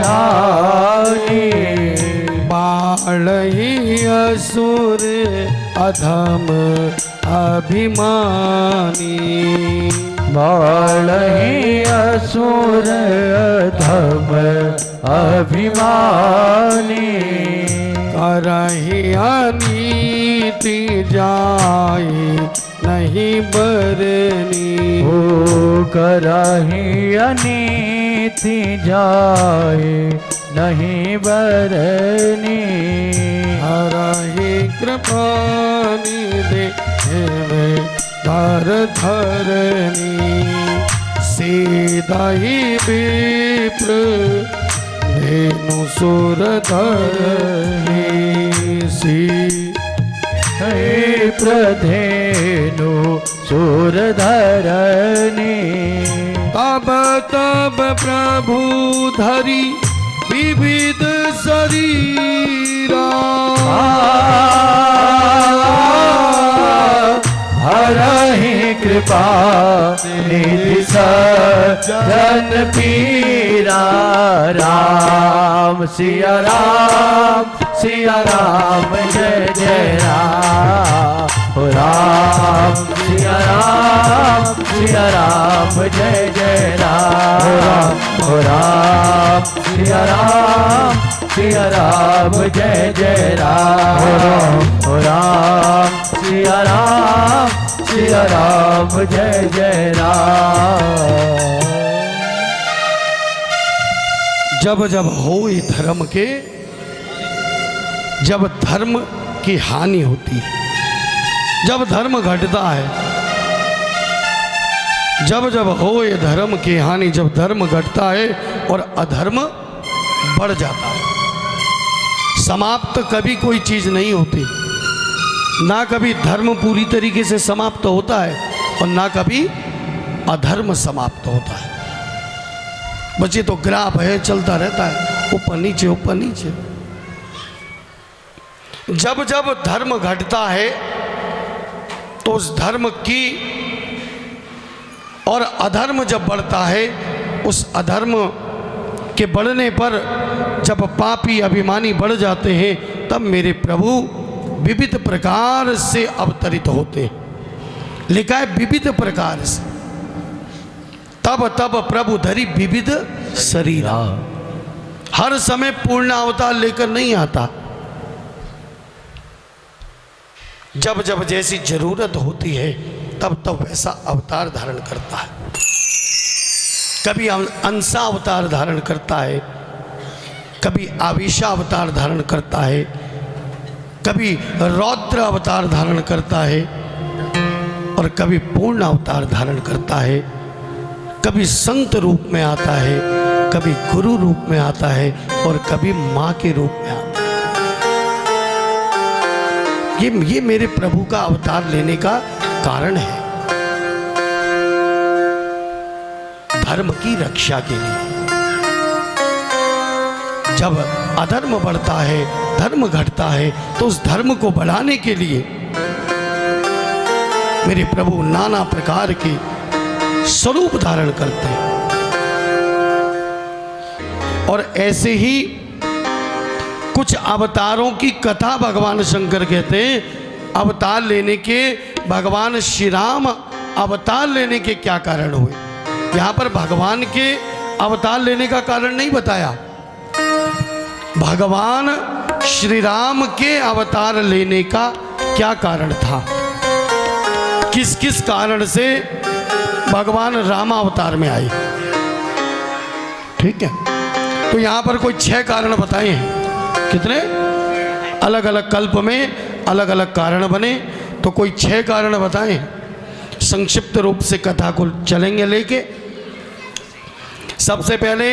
हानि, बाढ़ई असुर अधम अभिमानी, बाढ़ई असुर अधम अभिमानी, करहि अनीति जाय नहीं बरनी, ओ करहि अनीति जाए नहीं बरनी, हरहि कृपानि देवे धर धरनी, सीधहि विप्र धेनु सुर धरनी, हे प्रधेनु सुरधरनी, तब तब प्रभु धरि विविध शरीरा, हरहि कृपा निधि सजन पीरा, राम सिया राम जय जय राम, हो राम सिया राम जय जय राम, हो राम सिया राम जय जय राम, हो राम सिया राम जय जय राम। जब जब होई धर्म के, जब धर्म की हानि होती है, जब धर्म घटता है, जब जब होए धर्म की हानि, जब धर्म घटता है और अधर्म बढ़ जाता है। समाप्त कभी कोई चीज नहीं होती, ना कभी धर्म पूरी तरीके से समाप्त होता है और ना कभी अधर्म समाप्त होता है। बस ये तो ग्राफ है, चलता रहता है, ऊपर नीचे ऊपर नीचे। जब जब धर्म घटता है तो उस धर्म की, और अधर्म जब बढ़ता है, उस अधर्म के बढ़ने पर जब पापी अभिमानी बढ़ जाते हैं, तब मेरे प्रभु विविध प्रकार से अवतरित होते हैं। लिखा है विविध प्रकार से, तब तब प्रभु धरि विविध शरीर। हर समय पूर्ण अवतार लेकर नहीं आता, जब जब जैसी जरूरत होती है तब तब वैसा अवतार धारण करता है। कभी अंशा अवतार धारण करता है, कभी आविशा अवतार धारण करता है, कभी रौद्र अवतार धारण करता है, और कभी पूर्ण अवतार धारण करता है। कभी संत रूप में आता है, कभी गुरु रूप में आता है, और कभी माँ के रूप में आता है। ये मेरे प्रभु का अवतार लेने का कारण है। धर्म की रक्षा के लिए। जब अधर्म बढ़ता है, धर्म घटता है, तो उस धर्म को बढ़ाने के लिए मेरे प्रभु नाना प्रकार के स्वरूप धारण करते हैं। और ऐसे ही कुछ अवतारों की कथा भगवान शंकर कहते हैं। अवतार लेने के, भगवान श्री राम अवतार लेने के क्या कारण हुए, यहाँ पर भगवान के अवतार लेने का कारण नहीं बताया। भगवान श्री राम के अवतार लेने का क्या कारण था, किस किस कारण से भगवान राम अवतार में आए। ठीक है, तो यहाँ पर कोई 6 कारण बताए हैं। कितने? अलग अलग कल्प में अलग अलग कारण बने, तो कोई 6 कारण बताए हैं। संक्षिप्त रूप से कथा को चलेंगे लेके। सबसे पहले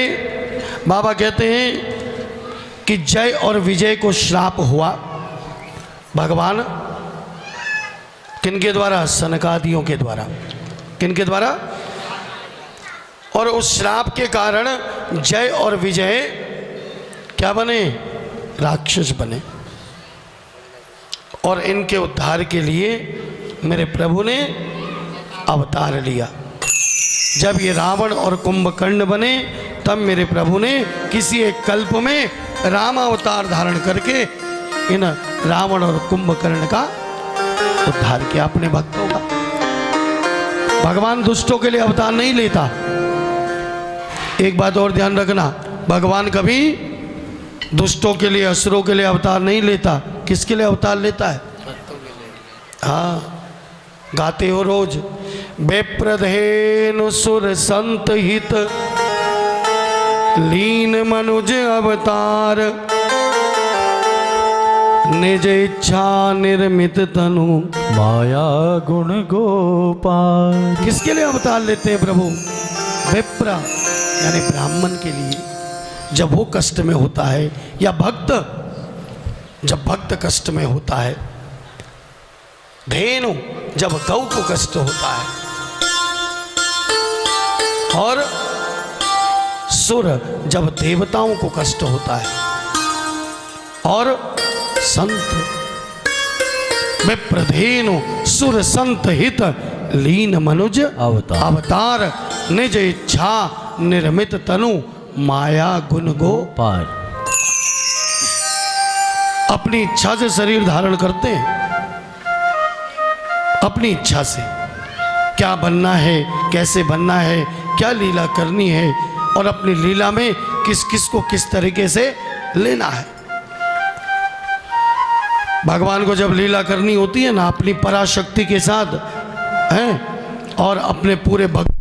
बाबा कहते हैं कि जय और विजय को श्राप हुआ। भगवान किनके द्वारा? सनकादियों के द्वारा। किनके द्वारा? और उस श्राप के कारण जय और विजय क्या बने? राक्षस बने। और इनके उद्धार के लिए मेरे प्रभु ने अवतार लिया। जब ये रावण और कुंभकर्ण बने, तब मेरे प्रभु ने किसी एक कल्प में राम अवतार धारण करके इन रावण और कुंभकर्ण का उद्धार किया अपने भक्तों का। भगवान दुष्टों के लिए अवतार नहीं लेता। एक बात और ध्यान रखना, भगवान कभी दुष्टों के लिए, असुरों के लिए अवतार नहीं लेता। किसके लिए अवतार लेता है? हाँ, गाते हो रोज, बेप्रधेनु सुर संत हित लीन मनुज अवतार निज इच्छा निर्मित तनु माया गुण गोपाल। किसके लिए अवतार लेते हैं प्रभु? विप्र यानी ब्राह्मण के लिए, जब वो कष्ट में होता है, या भक्त, जब भक्त कष्ट में होता है। धेनु जब गौ को कष्ट होता है। और सुर जब देवताओं को कष्ट होता है। और संत विप्रधेनु सुर संत हित लीन मनुज अवतार निज इच्छा निर्मित तनु माया गुण गोपाल। अपनी इच्छा से शरीर धारण करते हैं, अपनी इच्छा से क्या बनना है, कैसे बनना है, क्या लीला करनी है, और अपनी लीला में किस किस को किस तरीके से लेना है। भगवान को जब लीला करनी होती है ना, अपनी पराशक्ति के साथ हैं, और अपने पूरे भक्त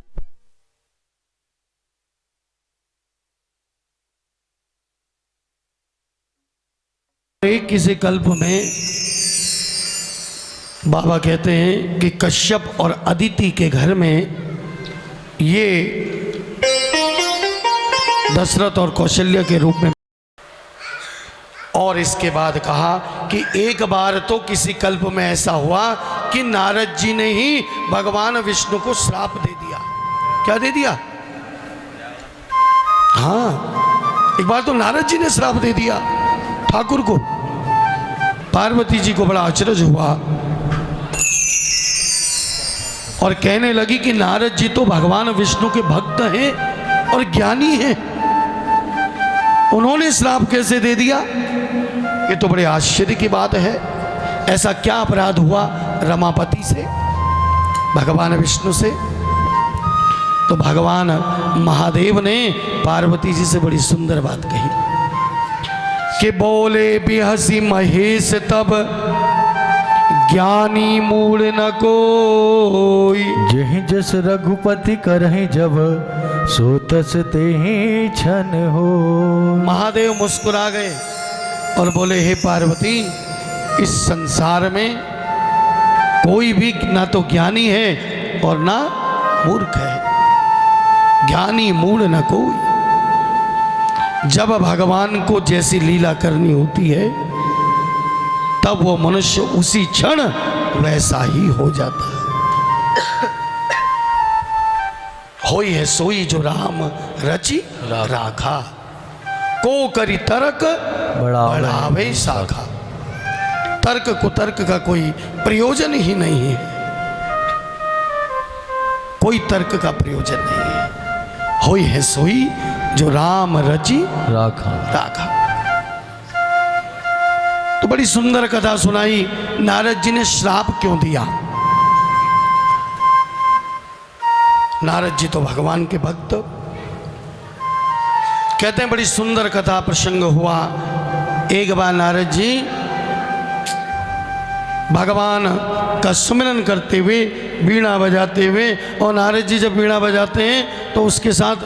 किसी कल्प में बाबा कहते हैं कि कश्यप और अदिति के घर में ये दशरथ और कौशल्य के रूप में, और इसके बाद कहा कि एक बार तो किसी कल्प में ऐसा हुआ कि नारद जी ने ही भगवान विष्णु को श्राप दे दिया। क्या दे दिया? हाँ, एक बार तो नारद जी ने श्राप दे दिया ठाकुर को। पार्वती जी को बड़ा आश्चर्य हुआ और कहने लगी कि नारद जी तो भगवान विष्णु के भक्त हैं और ज्ञानी हैं, उन्होंने श्राप कैसे दे दिया? ये तो बड़े आश्चर्य की बात है। ऐसा क्या अपराध हुआ रमापति से, भगवान विष्णु से? तो भगवान महादेव ने पार्वती जी से बड़ी सुंदर बात कही कि बोले बिहसी महेश तब ज्ञानी मूल न कोई, जहि जस रघुपति करहि जब सो तस तेहि छन हो। महादेव मुस्कुरा गए और बोले, हे पार्वती, इस संसार में कोई भी ना तो ज्ञानी है और ना मूर्ख है, ज्ञानी मूढ़ न कोई। जब भगवान को जैसी लीला करनी होती है तब वो मनुष्य उसी क्षण वैसा ही हो जाता है। होई है सोई जो राम रचि राखा, को करी तर्क बढ़ावे शाखा। तर्क कुतर्क का कोई प्रयोजन ही नहीं है, कोई तर्क का प्रयोजन नहीं है। होई है सोई जो राम रचि राखा। तो बड़ी सुंदर कथा सुनाई। नारद जी ने श्राप क्यों दिया? नारद जी तो भगवान के भक्त। कहते हैं बड़ी सुंदर कथा प्रसंग हुआ। एक बार नारद जी भगवान का सुमिरन करते हुए, वीणा बजाते हुए, और नारद जी जब वीणा बजाते हैं तो उसके साथ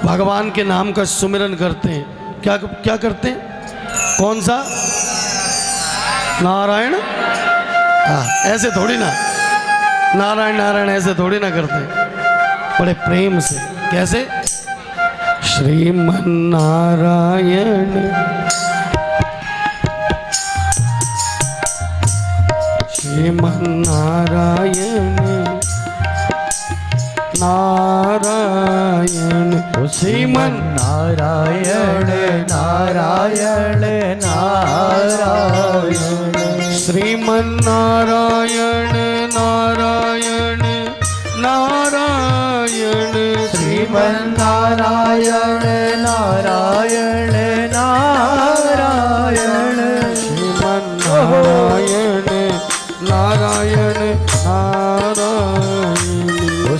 भगवान के नाम का सुमिरन करते हैं। क्या क्या करते हैं? कौन सा? नारायण। ऐसे थोड़ी ना, नारायण नारायण ऐसे थोड़ी ना करते, बड़े प्रेम से। कैसे? श्रीमन नारायण श्रीमन नारायण नारायण श्रीमन नारायण नारायण नारायण श्रीमन नारायण नारायण नारायण श्रीमन नारायण नारायण नारायण श्रीमन नारायण नारायण नारायण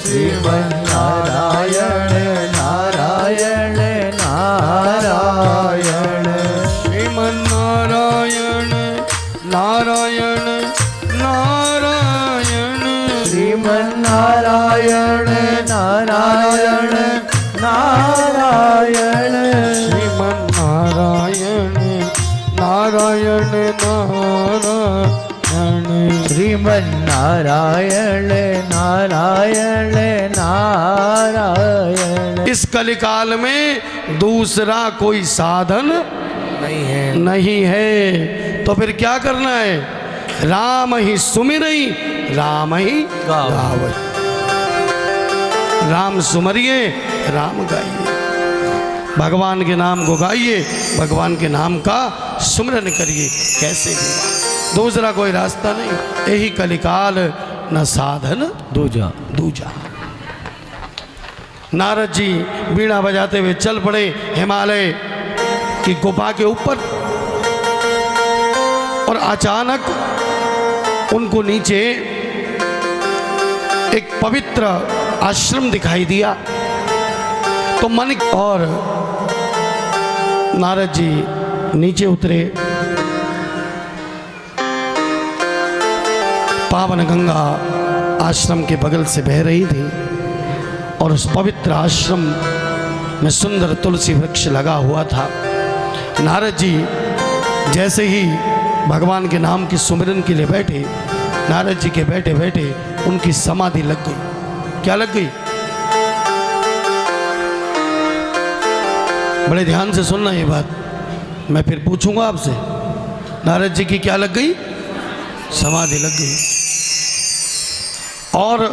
श्रीमन नारायण नारायण नारायण श्रीमन नारायण नारायण नारायण श्रीमन नारायण नारायण नारायण श्रीमन नारायण नारायण नारायण श्रीमन नारायण नारायण नारायण। इस कलिकाल में दूसरा कोई साधन नहीं है। तो फिर क्या करना है? राम ही सुमिरई राम ही गावई। राम सुमरिए, राम गाइए, भगवान के नाम को गाइए, भगवान के नाम का सुमिरन करिए। कैसे भी दूसरा कोई रास्ता नहीं। यही कलिकाल न साधन दूजा। नारद जी वीणा बजाते हुए चल पड़े हिमालय की गुफा के ऊपर, और अचानक उनको नीचे एक पवित्र आश्रम दिखाई दिया। तो मन और नारद जी नीचे उतरे। पावन गंगा आश्रम के बगल से बह रही थी, और उस पवित्र आश्रम में सुंदर तुलसी वृक्ष लगा हुआ था। नारद जी जैसे ही भगवान के नाम की सुमिरन के लिए बैठे, नारद जी के बैठे बैठे उनकी समाधि लग गई। क्या लग गई? बड़े ध्यान से सुनना ये बात, मैं फिर पूछूंगा आपसे। नारद जी की क्या लग गई? समाधि लग गई। और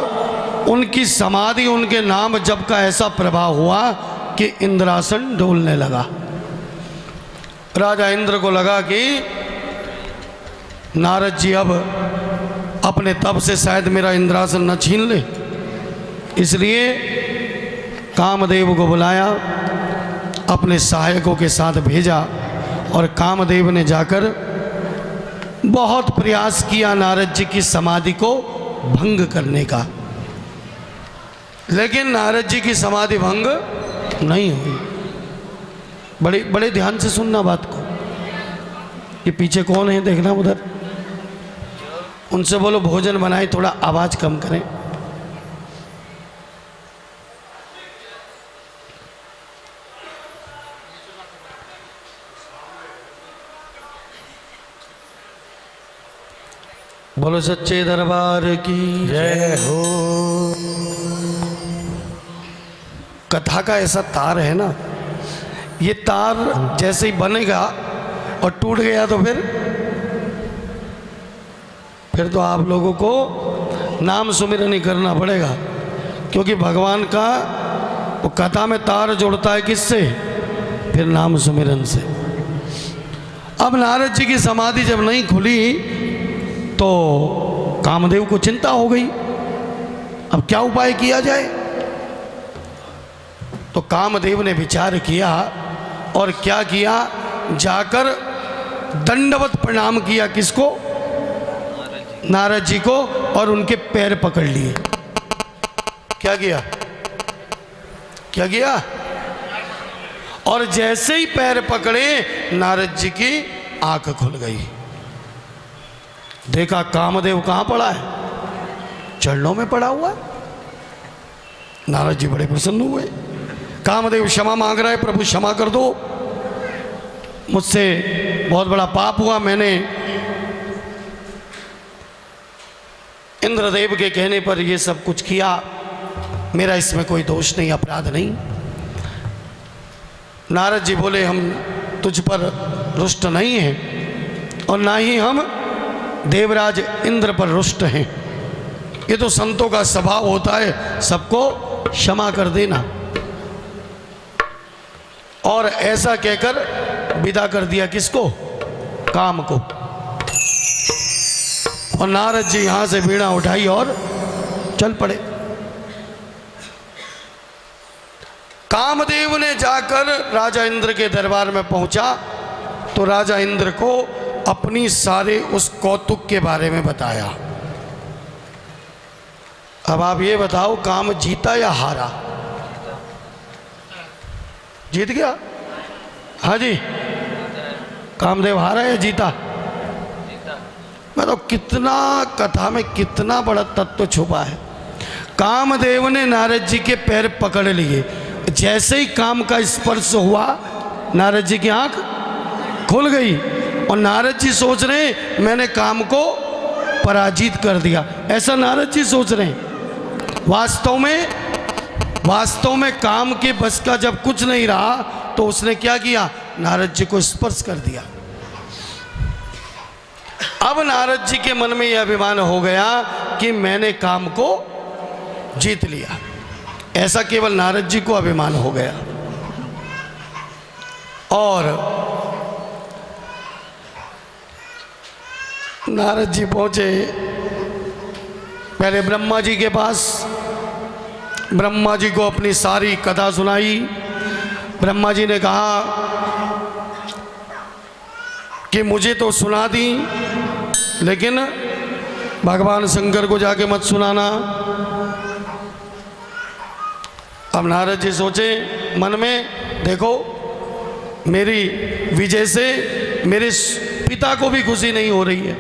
उनकी समाधि, उनके नाम जप का ऐसा प्रभाव हुआ कि इंद्रासन डोलने लगा। राजा इंद्र को लगा कि नारद जी अब अपने तप से शायद मेरा इंद्रासन न छीन ले, इसलिए कामदेव को बुलाया, अपने सहायकों के साथ भेजा, और कामदेव ने जाकर बहुत प्रयास किया नारद जी की समाधि को भंग करने का, लेकिन नारद जी की समाधि भंग नहीं हुई। बड़े बड़े ध्यान से सुनना बात को। ये पीछे कौन है देखना उधर, उनसे बोलो भोजन बनाए, थोड़ा आवाज कम करें। बोलो सच्चे दरबार की जय हो। कथा का ऐसा तार है ना, ये तार जैसे ही बनेगा और टूट गया तो फिर तो आप लोगों को नाम सुमिरन ही करना पड़ेगा, क्योंकि भगवान का वो कथा में तार जोड़ता है किससे? फिर नाम सुमिरन से। अब नारद जी की समाधि जब नहीं खुली तो कामदेव को चिंता हो गई, अब क्या उपाय किया जाए। तो कामदेव ने विचार किया और क्या किया, जाकर दंडवत प्रणाम किया किसको? नारद जी को, और उनके पैर पकड़ लिए। क्या किया? क्या किया? और जैसे ही पैर पकड़े नारद जी की आंख खुल गई। देखा कामदेव कहां पड़ा है? चरणों में पड़ा हुआ है। नारद जी बड़े प्रसन्न हुए। कामदेव क्षमा मांग रहा है, प्रभु क्षमा कर दो, मुझसे बहुत बड़ा पाप हुआ, मैंने इंद्रदेव के कहने पर ये सब कुछ किया, मेरा इसमें कोई दोष नहीं, अपराध नहीं। नारद जी बोले हम तुझ पर रुष्ट नहीं हैं और ना ही हम देवराज इंद्र पर रुष्ट हैं। ये तो संतों का स्वभाव होता है, सबको क्षमा कर देना। और ऐसा कहकर विदा कर दिया किसको? काम को। और नारद जी यहां से वीणा उठाई और चल पड़े। कामदेव ने जाकर राजा इंद्र के दरबार में पहुंचा तो राजा इंद्र को अपनी सारे उस कौतुक के बारे में बताया। अब आप ये बताओ, काम जीता या हारा? जीत गया? हाँ जी, कामदेव हारा या जीता? मतलब कितना कथा में कितना बड़ा तत्व छुपा है। कामदेव ने नारद जी के पैर पकड़ लिए, जैसे ही काम का स्पर्श हुआ नारद जी की आंख खुल गई और नारद जी सोच रहे हैं मैंने काम को पराजित कर दिया, ऐसा नारद जी सोच रहे हैं। वास्तव में काम के बस का जब कुछ नहीं रहा तो उसने क्या किया? नारद जी को स्पर्श कर दिया। अब नारद जी के मन में यह अभिमान हो गया कि मैंने काम को जीत लिया। ऐसा केवल नारद जी को अभिमान हो गया। और नारद जी पहुंचे पहले ब्रह्मा जी के पास। ब्रह्मा जी को अपनी सारी कथा सुनाई। ब्रह्मा जी ने कहा कि मुझे तो सुना दी, लेकिन भगवान शंकर को जाके मत सुनाना। अब नारद जी सोचे मन में, देखो मेरी विजय से मेरे पिता को भी खुशी नहीं हो रही है।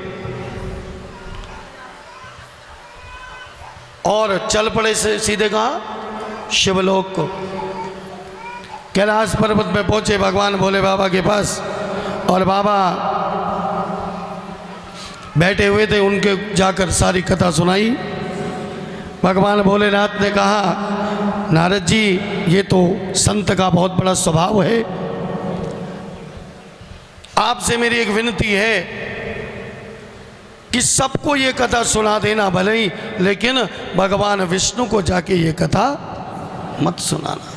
और चल पड़े से सीधे कहाँ? शिवलोक को। कैलाश पर्वत में पहुंचे भगवान भोले बाबा के पास, और बाबा बैठे हुए थे, उनके जाकर सारी कथा सुनाई। भगवान भोलेनाथ ने कहा नारद जी ये तो संत का बहुत बड़ा स्वभाव है, आपसे मेरी एक विनती है कि सबको ये कथा सुना देना भले ही, लेकिन भगवान विष्णु को जाके ये कथा मत सुनाना।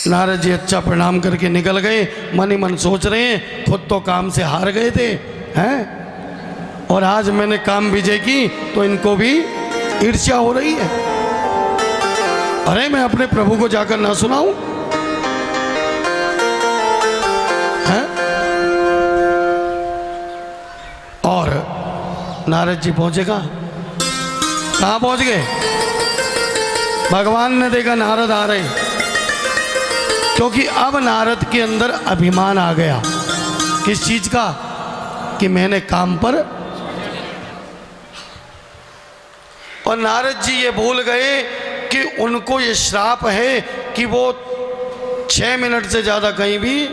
नारद जी अच्छा प्रणाम करके निकल गए। मन ही मन सोच रहे हैं खुद तो काम से हार गए थे हैं, और आज मैंने काम विजय की तो इनको भी ईर्ष्या हो रही है। अरे मैं अपने प्रभु को जाकर ना सुनाऊं? हैं? और नारद जी पहुंचे कहाँ पहुंच गए? भगवान ने देखा नारद आ रहे, क्योंकि अब नारद के अंदर अभिमान आ गया। किस चीज का? कि मैंने काम पर। और नारद जी ये भूल गए कि उनको ये श्राप है कि वो 6 मिनट से ज्यादा कहीं भी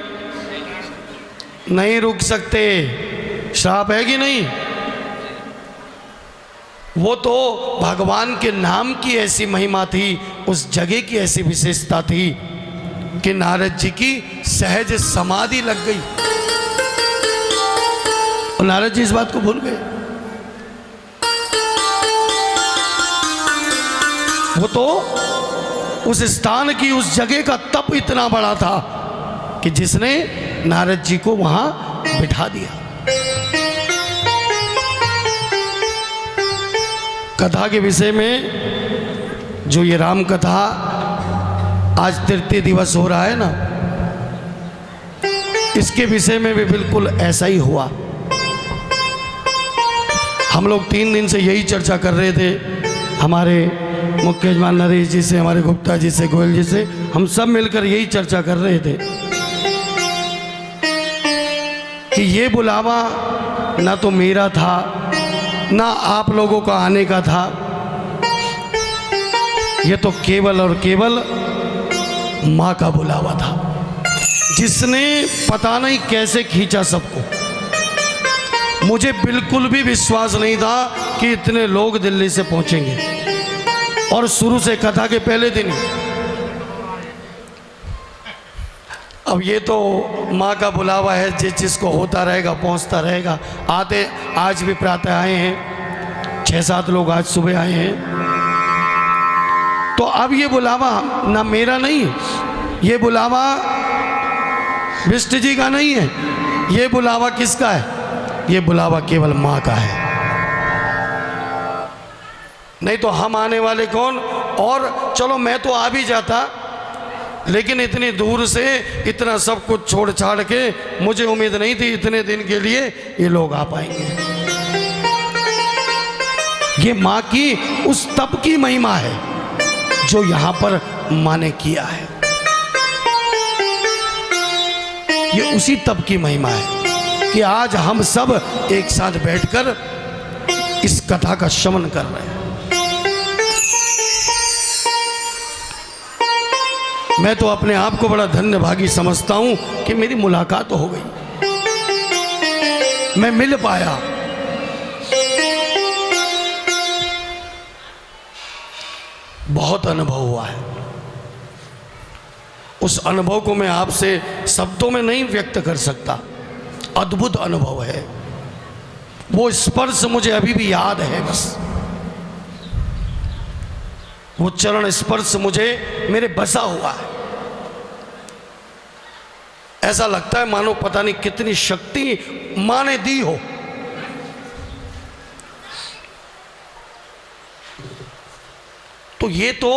नहीं रुक सकते। श्राप है कि नहीं? वो तो भगवान के नाम की ऐसी महिमा थी, उस जगह की ऐसी विशेषता थी कि नारद जी की सहज समाधि लग गई। और नारद जी इस बात को भूल गए। वो तो उस स्थान की, उस जगह का तप इतना बड़ा था कि जिसने नारद जी को वहां बिठा दिया। कथा के विषय में जो ये राम कथा आज तृतीय दिवस हो रहा है ना, इसके विषय में भी बिल्कुल ऐसा ही हुआ। हम लोग 3 दिन से यही चर्चा कर रहे थे, हमारे मुख्य यजमान नरेश जी से, हमारे गुप्ता जी से, गोयल जी से, हम सब मिलकर यही चर्चा कर रहे थे कि ये बुलावा ना तो मेरा था, ना आप लोगों का आने का था। ये तो केवल और केवल माँ का बुलावा था, जिसने पता नहीं कैसे खींचा सबको। मुझे बिल्कुल भी विश्वास नहीं था कि इतने लोग दिल्ली से पहुंचेंगे, और शुरू से कथा के पहले दिन ही। अब ये तो माँ का बुलावा है, जिस जिसको होता रहेगा पहुंचता रहेगा। आते आज भी प्रातः आए हैं, 6-7 लोग आज सुबह आए हैं। तो अब ये बुलावा ना मेरा नहीं, ये बुलावा विष्णु जी का नहीं है, ये बुलावा किसका है? ये बुलावा केवल माँ का है। नहीं तो हम आने वाले कौन? और चलो मैं तो आ भी जाता, लेकिन इतनी दूर से इतना सब कुछ छोड़ छाड़ के मुझे उम्मीद नहीं थी इतने दिन के लिए ये लोग आ पाएंगे। ये माँ की उस तप की महिमा है जो यहां पर माँ ने किया है। ये उसी तप की महिमा है कि आज हम सब एक साथ बैठकर इस कथा का श्रवण कर रहे हैं। मैं तो अपने आप को बड़ा धन्यभागी समझता हूं कि मेरी मुलाकात हो गई, मैं मिल पाया। बहुत अनुभव हुआ है, उस अनुभव को मैं आपसे शब्दों में नहीं व्यक्त कर सकता। अद्भुत अनुभव है, वो स्पर्श मुझे अभी भी याद है। बस वो चरण स्पर्श मुझे मेरे बसा हुआ है। ऐसा लगता है मानो पता नहीं कितनी शक्ति माँ ने दी हो। तो ये तो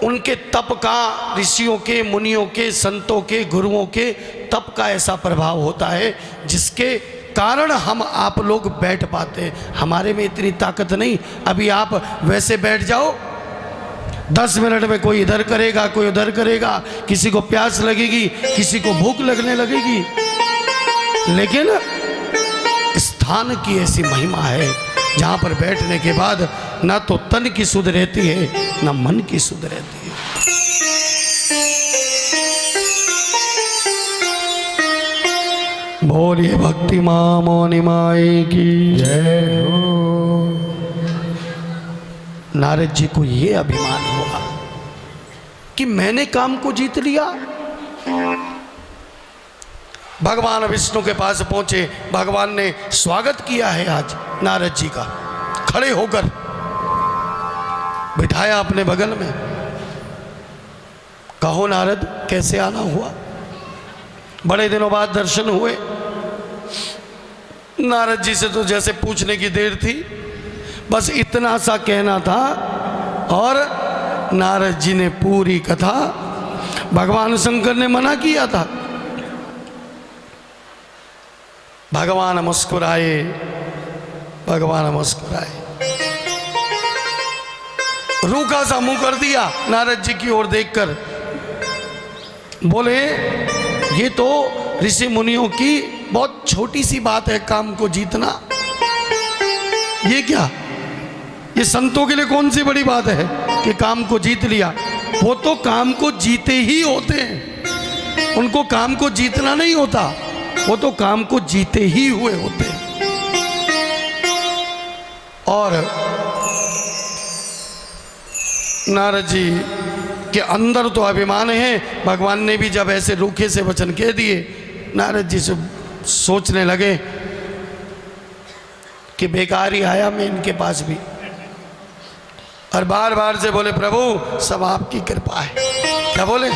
उनके तप का, ऋषियों के, मुनियों के, संतों के, गुरुओं के तप का ऐसा प्रभाव होता है जिसके कारण हम आप लोग बैठ पाते हैं। हमारे में इतनी ताकत नहीं। अभी आप वैसे बैठ जाओ, 10 मिनट में कोई इधर करेगा, कोई उधर करेगा, किसी को प्यास लगेगी, किसी को भूख लगने लगेगी। लेकिन स्थान की ऐसी महिमा है जहाँ पर बैठने के बाद ना तो तन की सुध रहती है, ना मन की सुध रहती है। बोलिए भक्ति माँ मौनी माई की जय हो। नारद जी को ये अभिमान हुआ कि मैंने काम को जीत लिया। भगवान विष्णु के पास पहुंचे, भगवान ने स्वागत किया है आज नारद जी का, खड़े होकर बिठाया अपने बगल में। कहो नारद, कैसे आना हुआ? बड़े दिनों बाद दर्शन हुए। नारद जी से तो जैसे पूछने की देर थी, बस इतना सा कहना था और नारद जी ने पूरी कथा, भगवान शंकर ने मना किया था। भगवान मुस्कुराए, भगवान मुस्कुराए, रूखा सा मुंह कर दिया नारद जी की ओर देखकर। बोले ये तो ऋषि मुनियों की बहुत छोटी सी बात है काम को जीतना। ये क्या, ये संतों के लिए कौन सी बड़ी बात है कि काम को जीत लिया? वो तो काम को जीते ही होते हैं, उनको काम को जीतना नहीं होता, वो तो काम को जीते ही हुए होते हैं। और नारद जी के अंदर तो अभिमान है। भगवान ने भी जब ऐसे रूखे से वचन कह दिए, नारद जी से सोचने लगे कि बेकार ही आया मैं इनके पास भी। और बार बार से बोले प्रभु सब आपकी कृपा है। क्या बोले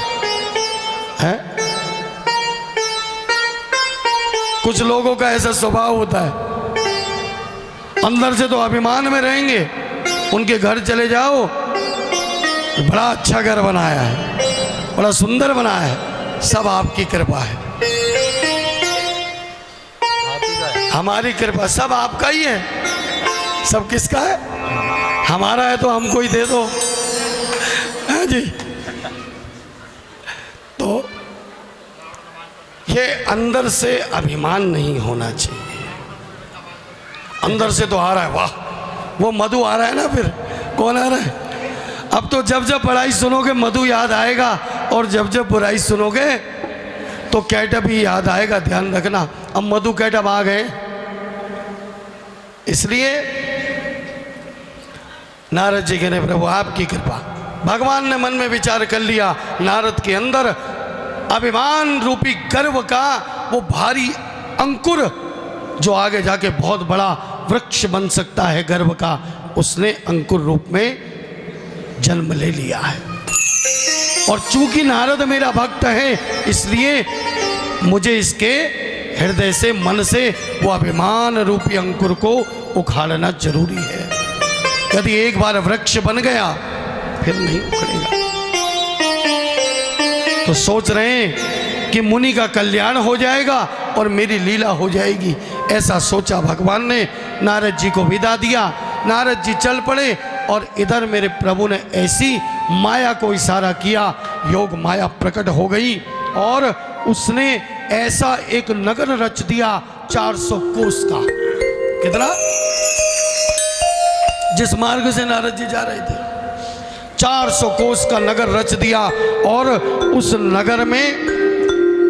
हैं? कुछ लोगों का ऐसा स्वभाव होता है, अंदर से तो अभिमान में रहेंगे, उनके घर चले जाओ, बड़ा अच्छा घर बनाया है, बड़ा सुंदर बनाया है, सब आपकी कृपा है, आप ही का है। हमारी कृपा, सब आपका ही है। सब किसका है? हमारा है तो हमको ही दे दो, है जी। तो ये अंदर से अभिमान नहीं होना चाहिए। अंदर से तो आ रहा है, वाह वो मधु आ रहा है ना, फिर कौन आ रहा है? अब तो जब जब बड़ाई सुनोगे मधु याद आएगा, और जब जब बुराई सुनोगे तो कैटअप ही याद आएगा। ध्यान रखना, अब मधु कैटअप आ गए। इसलिए नारद जी कहने प्रभु आपकी कृपा। भगवान ने मन में विचार कर लिया, नारद के अंदर अभिमान रूपी गर्व का वो भारी अंकुर जो आगे जाके बहुत बड़ा वृक्ष बन सकता है गर्व का, उसने अंकुर रूप में जन्म ले लिया है। और चूंकि नारद मेरा भक्त है, इसलिए मुझे इसके हृदय से, मन से वो अभिमान रूपी अंकुर को उखाड़ना जरूरी है। यदि एक बार वृक्ष बन गया फिर नहीं उखड़ेगा। तो सोच रहे हैं कि मुनि का कल्याण हो जाएगा और मेरी लीला हो जाएगी, ऐसा सोचा भगवान ने। नारद जी को विदा दिया, नारद जी चल पड़े, और इधर मेरे प्रभु ने ऐसी माया को इशारा किया, योग माया प्रकट हो गई, और उसने ऐसा एक नगर रच दिया 400 कोस का। कितना? जिस मार्ग से नारद जी जा रहे थे, 400 कोस का नगर रच दिया, और उस नगर में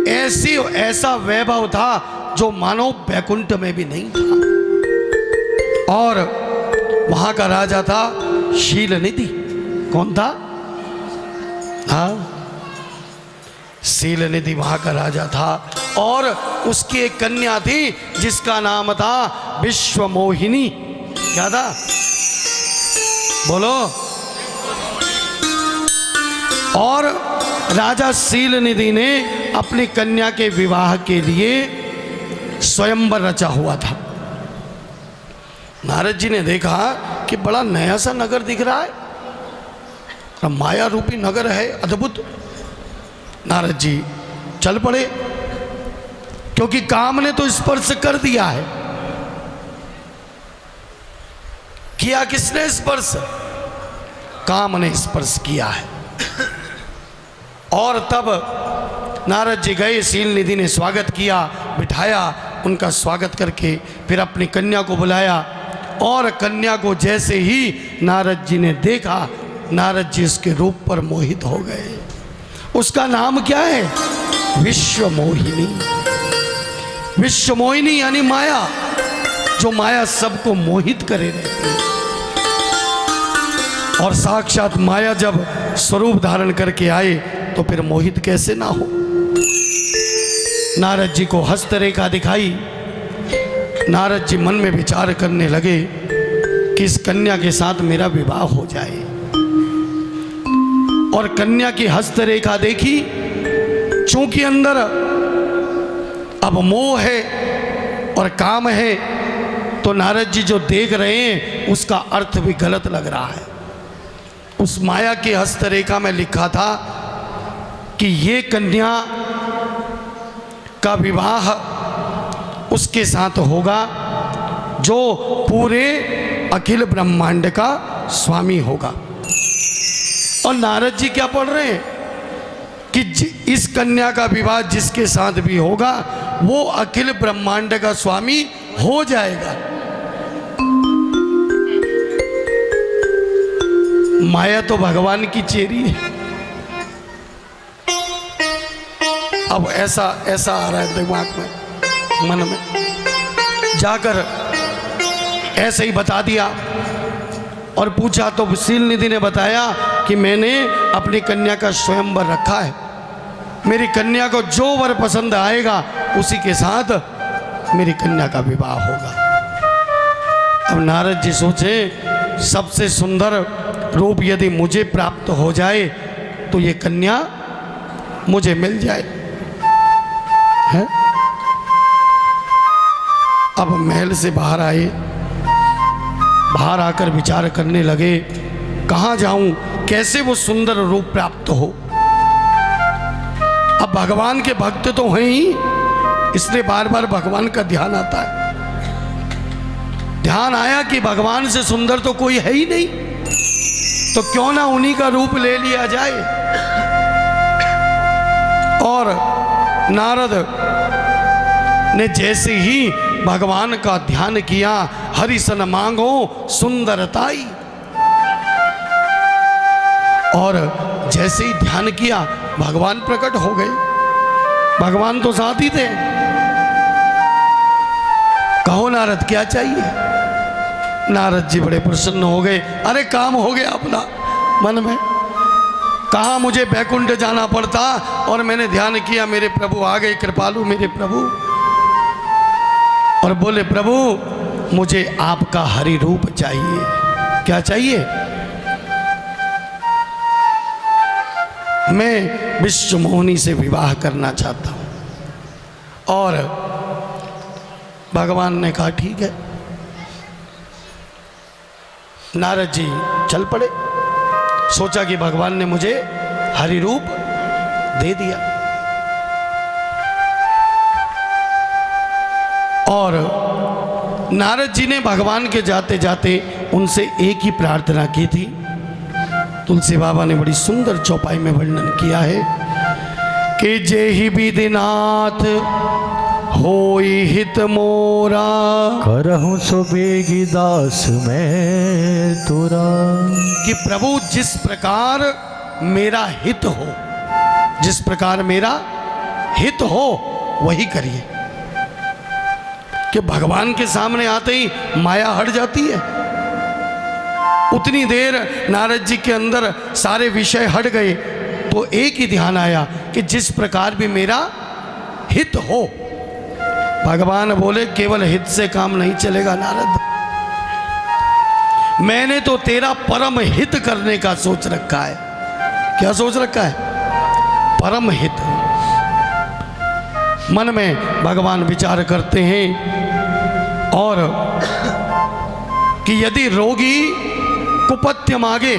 ऐसा वैभव था जो मानो बैकुंठ में भी नहीं था। और वहां का राजा था शीलनिधि। कौन था? हाँ, शीलनिधि वहां का राजा था, और उसकी एक कन्या थी जिसका नाम था विश्वमोहिनी। क्या था? बोलो। और राजा शीलनिधि ने अपनी कन्या के विवाह के लिए स्वयंवर रचा हुआ था। नारद जी ने देखा कि बड़ा नया सा नगर दिख रहा है, माया रूपी नगर है, अद्भुत। नारद जी चल पड़े, क्योंकि काम ने तो स्पर्श कर दिया है। किया किसने स्पर्श? काम ने स्पर्श किया है। और तब नारद जी गए, शीलनिधि ने स्वागत किया, बिठाया, उनका स्वागत करके फिर अपनी कन्या को बुलाया। और कन्या को जैसे ही नारद जी ने देखा, नारद जी उसके रूप पर मोहित हो गए। उसका नाम क्या है? विश्वमोहिनी। विश्वमोहिनी यानी माया, जो माया सबको मोहित करे रहती है। और साक्षात माया जब स्वरूप धारण करके आए तो फिर मोहित कैसे ना हो। नारद जी को हस्तरेखा दिखाई। नारद जी मन में विचार करने लगे कि इस कन्या के साथ मेरा विवाह हो जाए। और कन्या की हस्तरेखा देखी, चूंकि अंदर अब मोह है और काम है, तो नारद जी जो देख रहे हैं उसका अर्थ भी गलत लग रहा है। उस माया की हस्तरेखा में लिखा था कि ये कन्या का विवाह उसके साथ होगा जो पूरे अखिल ब्रह्मांड का स्वामी होगा। और नारद जी क्या पढ़ रहे हैं कि इस कन्या का विवाह जिसके साथ भी होगा वो अखिल ब्रह्मांड का स्वामी हो जाएगा। माया तो भगवान की चेरी है। अब ऐसा आ रहा है दिमाग में, मन में, जाकर ऐसे ही बता दिया। और पूछा तो शीलनिधि ने बताया कि मैंने अपनी कन्या का स्वयंवर रखा है, मेरी कन्या को जो वर पसंद आएगा उसी के साथ मेरी कन्या का विवाह होगा। अब नारद जी सोचे सबसे सुंदर रूप यदि मुझे प्राप्त हो जाए तो ये कन्या मुझे मिल जाए। है? अब महल से बाहर आए, बाहर आकर विचार करने लगे कहाँ जाऊं, कैसे वो सुंदर रूप प्राप्त हो। अब भगवान के भक्त तो हैं ही, इसलिए बार बार भगवान का ध्यान आता है। ध्यान आया कि भगवान से सुंदर तो कोई है ही नहीं, तो क्यों ना उन्हीं का रूप ले लिया जाए। और नारद ने जैसे ही भगवान का ध्यान किया, हरिसन मांगो सुंदरताई, और जैसे ही ध्यान किया भगवान प्रकट हो गए। भगवान तो साथ ही थे। कहो नारद क्या चाहिए। नारद जी बड़े प्रसन्न हो गए। अरे काम हो गया अपना मन में। कहा मुझे बैकुंठ जाना पड़ता, और मैंने ध्यान किया मेरे प्रभु आ गए, कृपालु मेरे प्रभु। और बोले प्रभु मुझे आपका हरि रूप चाहिए। क्या चाहिए। मैं विश्व मोहिनी से विवाह करना चाहता हूं। और भगवान ने कहा ठीक है। नारद जी चल पड़े। सोचा कि भगवान ने मुझे हरि रूप दे दिया। और नारद जी ने भगवान के जाते जाते उनसे एक ही प्रार्थना की थी। तुलसी बाबा ने बड़ी सुंदर चौपाई में वर्णन किया है कि जेहि विधिनाथ होई हित मोरा, करहूँ सो बेगी दास मैं तोरा। कि प्रभु जिस प्रकार मेरा हित हो, जिस प्रकार मेरा हित हो वही करिए। कि भगवान के सामने आते ही माया हट जाती है। उतनी देर नारद जी के अंदर सारे विषय हट गए, तो एक ही ध्यान आया कि जिस प्रकार भी मेरा हित हो। भगवान बोले केवल हित से काम नहीं चलेगा नारद, मैंने तो तेरा परम हित करने का सोच रखा है। क्या सोच रखा है। परम हित। मन में भगवान विचार करते हैं और कि यदि रोगी कुपथ्य मांगे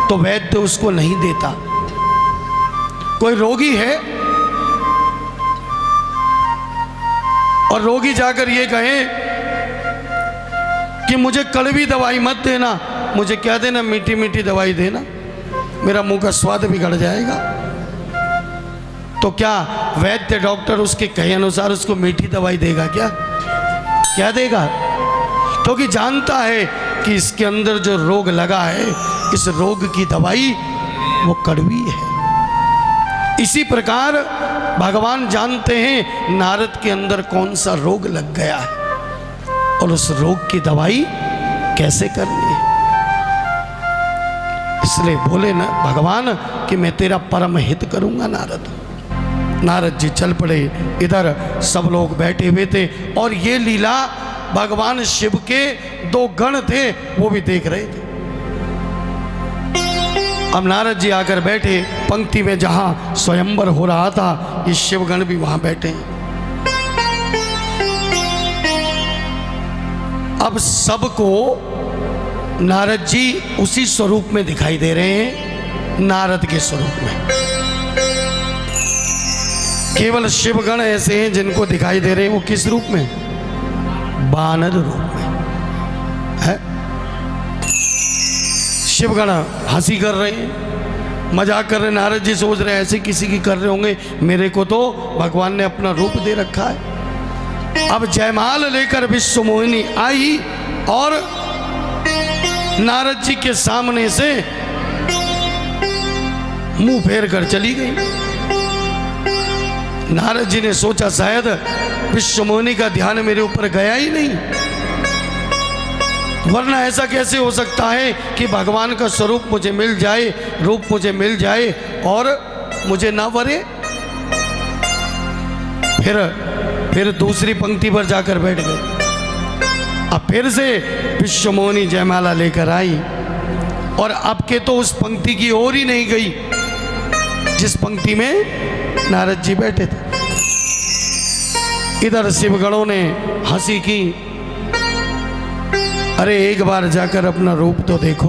तो वैद्य उसको नहीं देता। कोई रोगी है और रोगी जाकर ये कहे कि मुझे कड़वी दवाई मत देना, मुझे क्या देना, मीठी मीठी दवाई देना, मेरा मुंह का स्वाद बिगड़ जाएगा। तो क्या वैद्य डॉक्टर उसके कहे अनुसार उसको मीठी दवाई देगा। क्या क्या देगा। क्योंकि जानता है कि इसके अंदर जो रोग लगा है, इस रोग की दवाई वो कड़वी है। इसी प्रकार भगवान जानते हैं नारद के अंदर कौन सा रोग लग गया है और उस रोग की दवाई कैसे करनी है। इसलिए बोले ना भगवान कि मैं तेरा परम हित करूंगा नारद। नारद जी चल पड़े। इधर सब लोग बैठे हुए थे और ये लीला भगवान शिव के दो गण थे वो भी देख रहे थे। अब नारद जी आकर बैठे पंक्ति में, जहां स्वयंवर हो रहा था, ये शिवगण भी वहां बैठे हैं। अब सबको नारद जी उसी स्वरूप में दिखाई दे रहे हैं, नारद के स्वरूप में। केवल शिवगण ऐसे हैं जिनको दिखाई दे रहे हैं, वो किस रूप में, बानर रूप में है। शिवगण हंसी कर रहे हैं, मजाक कर रहे हैं। नारद जी सोच रहे हैं ऐसे किसी की कर रहे होंगे, मेरे को तो भगवान ने अपना रूप दे रखा है। अब जयमाल लेकर विश्व मोहिनी आई और नारद जी के सामने से मुंह फेर कर चली गई। नारद जी ने सोचा शायद विश्व मोहिनी का ध्यान मेरे ऊपर गया ही नहीं, वरना ऐसा कैसे हो सकता है कि भगवान का स्वरूप मुझे मिल जाए, रूप मुझे मिल जाए और मुझे ना वरे। फिर दूसरी पंक्ति पर जाकर बैठ गए। अब फिर से विश्व मोहिनी जयमाला लेकर आई और अब के तो उस पंक्ति की ओर ही नहीं गई जिस पंक्ति में नारद जी बैठे थे। इधर शिवगणों ने हंसी की, अरे एक बार जाकर अपना रूप तो देखो,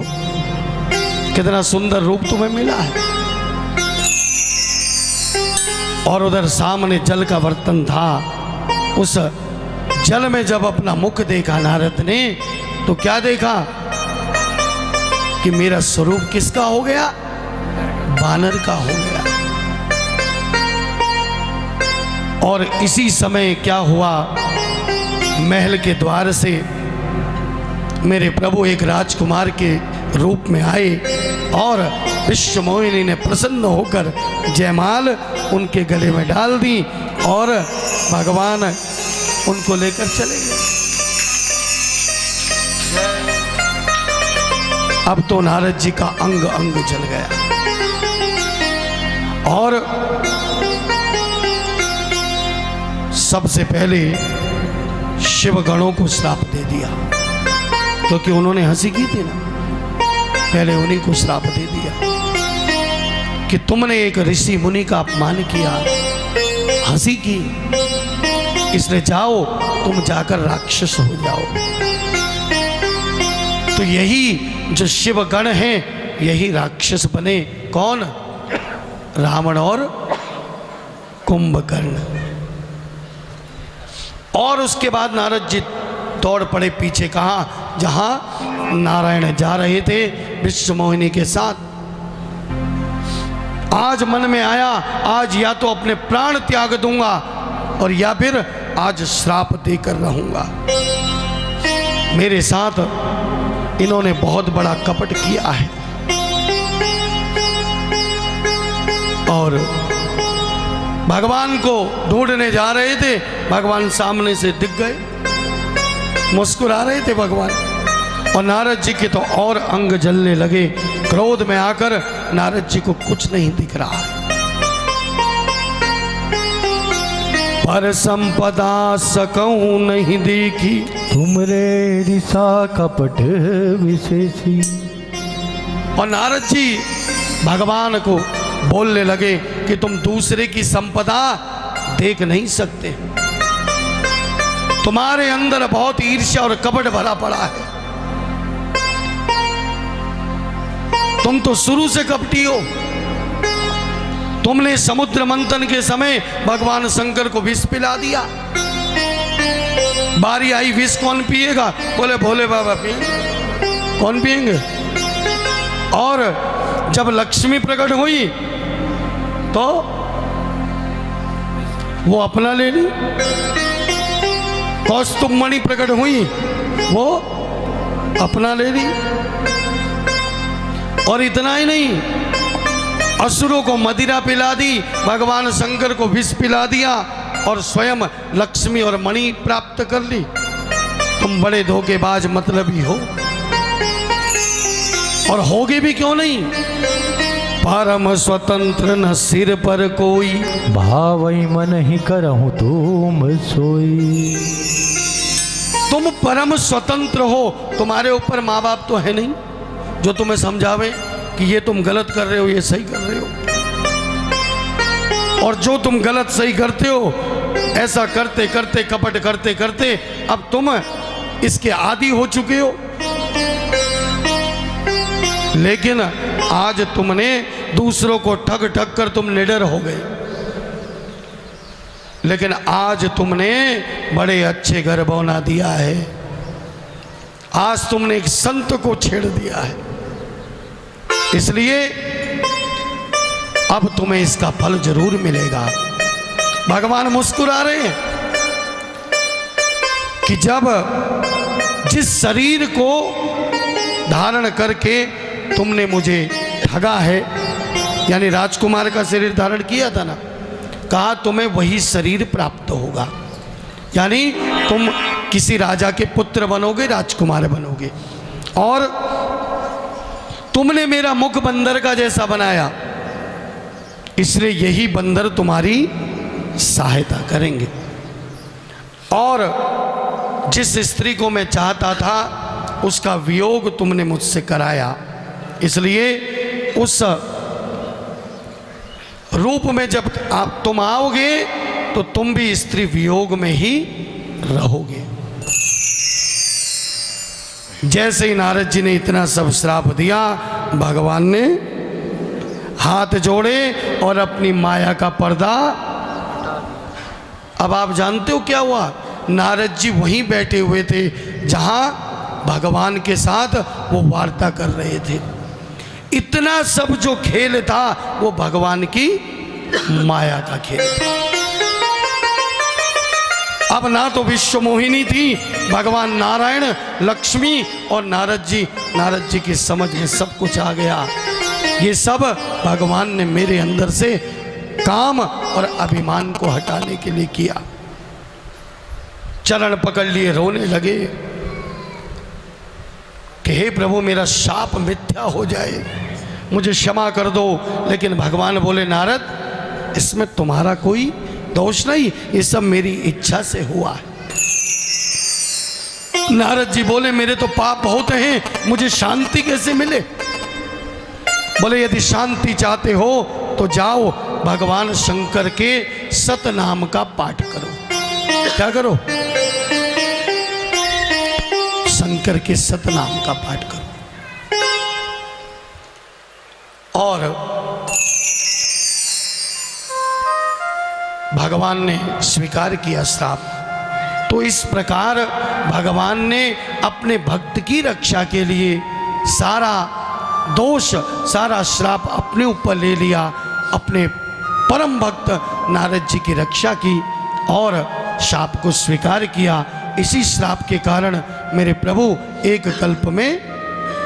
कितना सुंदर रूप तुम्हें मिला है। और उधर सामने जल का बर्तन था, उस जल में जब अपना मुख देखा नारद ने तो क्या देखा कि मेरा स्वरूप किसका हो गया? बानर का हो गया। और इसी समय क्या हुआ, महल के द्वार से मेरे प्रभु एक राजकुमार के रूप में आए और विश्वमोहिनी ने प्रसन्न होकर जयमाल उनके गले में डाल दी और भगवान उनको लेकर चले गए। अब तो नारद जी का अंग अंग जल गया और सबसे पहले शिवगणों को श्राप दे दिया, क्योंकि उन्होंने हंसी की थी ना, पहले उन्हीं को श्राप दे दिया कि तुमने एक ऋषि मुनि का अपमान किया, हंसी की, इसलिए जाओ तुम जाकर राक्षस हो जाओ। तो यही जो शिवगण हैं यही राक्षस बने। कौन? रावण और कुंभकर्ण। और उसके बाद नारद जी दौड़ पड़े पीछे, कहाँ? जहां नारायण जा रहे थे विश्वमोहिनी के साथ। आज मन में आया, आज या तो अपने प्राण त्याग दूंगा और या फिर आज श्राप देकर रहूंगा। मेरे साथ इन्होंने बहुत बड़ा कपट किया है। और भगवान को ढूंढने जा रहे थे, भगवान सामने से दिख गए, मुस्कुरा रहे थे भगवान। और नारद जी के तो और अंग जलने लगे, क्रोध में आकर नारद जी को कुछ नहीं दिख रहा। पर संपदा सकऊं नहीं देखी, तुमरे रिसा कपट विशेषी। और नारद जी भगवान को बोलने लगे कि तुम दूसरे की संपदा देख नहीं सकते, तुम्हारे अंदर बहुत ईर्ष्या और कपट भरा पड़ा है, तुम तो शुरू से कपटी हो। तुमने समुद्र मंथन के समय भगवान शंकर को विष पिला दिया। बारी आई, विष कौन पिएगा? बोले भोले बाबा पिएंगे। कौन पिएंगे? और जब लक्ष्मी प्रकट हुई तो वो अपना ले ली। कौस्तुभ मणि प्रकट हुई, वो अपना ले ली। और इतना ही नहीं, असुरों को मदिरा पिला दी, भगवान शंकर को विष पिला दिया और स्वयं लक्ष्मी और मणि प्राप्त कर ली। तुम बड़े धोखेबाज मतलबी हो, और होगे भी क्यों नहीं। परम स्वतंत्र न सिर पर कोई, भावई मन ही करहूं तुम सोई। तुम परम स्वतंत्र हो, तुम्हारे ऊपर माँ बाप तो है नहीं जो तुम्हें समझावे कि ये तुम गलत कर रहे हो, ये सही कर रहे हो। और जो तुम गलत सही करते हो, ऐसा करते करते कपट करते करते अब तुम इसके आदी हो चुके हो। लेकिन आज तुमने दूसरों को ठग ठग कर तुम निडर हो गए। लेकिन आज तुमने बड़े अच्छे घर बना दिया है, आज तुमने एक संत को छेड़ दिया है, इसलिए अब तुम्हें इसका फल जरूर मिलेगा। भगवान मुस्कुरा रहे हैं कि जब जिस शरीर को धारण करके तुमने मुझे ठगा है, यानी राजकुमार का शरीर धारण किया था ना, कहा तुम्हें वही शरीर प्राप्त होगा, यानी तुम किसी राजा के पुत्र बनोगे, राजकुमार बनोगे। और तुमने मेरा मुख बंदर का जैसा बनाया, इसलिए यही बंदर तुम्हारी सहायता करेंगे। और जिस स्त्री को मैं चाहता था उसका वियोग तुमने मुझसे कराया, इसलिए उस रूप में जब तुम आओगे तो तुम भी स्त्री वियोग में ही रहोगे। जैसे ही नारद जी ने इतना सब श्राप दिया, भगवान ने हाथ जोड़े और अपनी माया का पर्दा। अब आप जानते हो क्या हुआ? नारद जी वहीं बैठे हुए थे जहां भगवान के साथ वो वार्ता कर रहे थे। इतना सब जो खेल था वो भगवान की माया का खेल था। अब ना तो विश्व मोहिनी थी, भगवान नारायण, लक्ष्मी और नारद जी की समझ में सब कुछ आ गया। ये सब भगवान ने मेरे अंदर से काम और अभिमान को हटाने के लिए किया। चरण पकड़ लिए, रोने लगे कि हे प्रभु मेरा शाप मिथ्या हो जाए, मुझे क्षमा कर दो। लेकिन भगवान बोले नारद इसमें तुम्हारा कोई दोष नहीं, ये सब मेरी इच्छा से हुआ है। नारद जी बोले मेरे तो पाप बहुत हैं, मुझे शांति कैसे मिले? बोले यदि शांति चाहते हो तो जाओ भगवान शंकर के सतनाम का पाठ करो। क्या करो? शंकर के सतनाम का पाठ करो। और भगवान ने स्वीकार किया श्राप। तो इस प्रकार भगवान ने अपने भक्त की रक्षा के लिए सारा दोष, सारा श्राप अपने ऊपर ले लिया। अपने परम भक्त नारद जी की रक्षा की और शाप को स्वीकार किया। इसी श्राप के कारण मेरे प्रभु एक कल्प में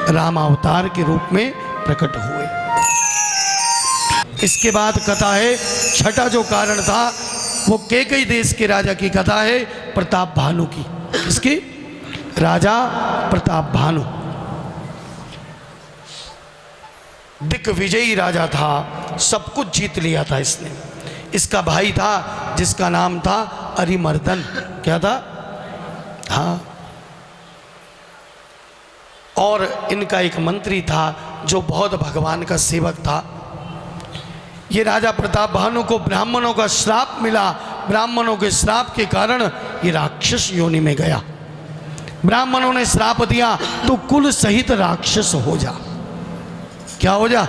राम अवतार के रूप में प्रकट हुए। इसके बाद कथा है, छठा जो कारण था वो कैकेयी देश के राजा की कथा है, प्रताप भानु की। इसकी राजा प्रताप भानु दिग्विजयी राजा था, सब कुछ जीत लिया था इसने। इसका भाई था जिसका नाम था अरिमर्दन। क्या था? हाँ। और इनका एक मंत्री था जो बहुत भगवान का सेवक था। ये राजा प्रताप भानु को ब्राह्मणों का श्राप मिला। ब्राह्मणों के श्राप के कारण ये राक्षस योनि में गया। ब्राह्मणों ने श्राप दिया तो कुल सहित राक्षस हो जा। क्या हो जा?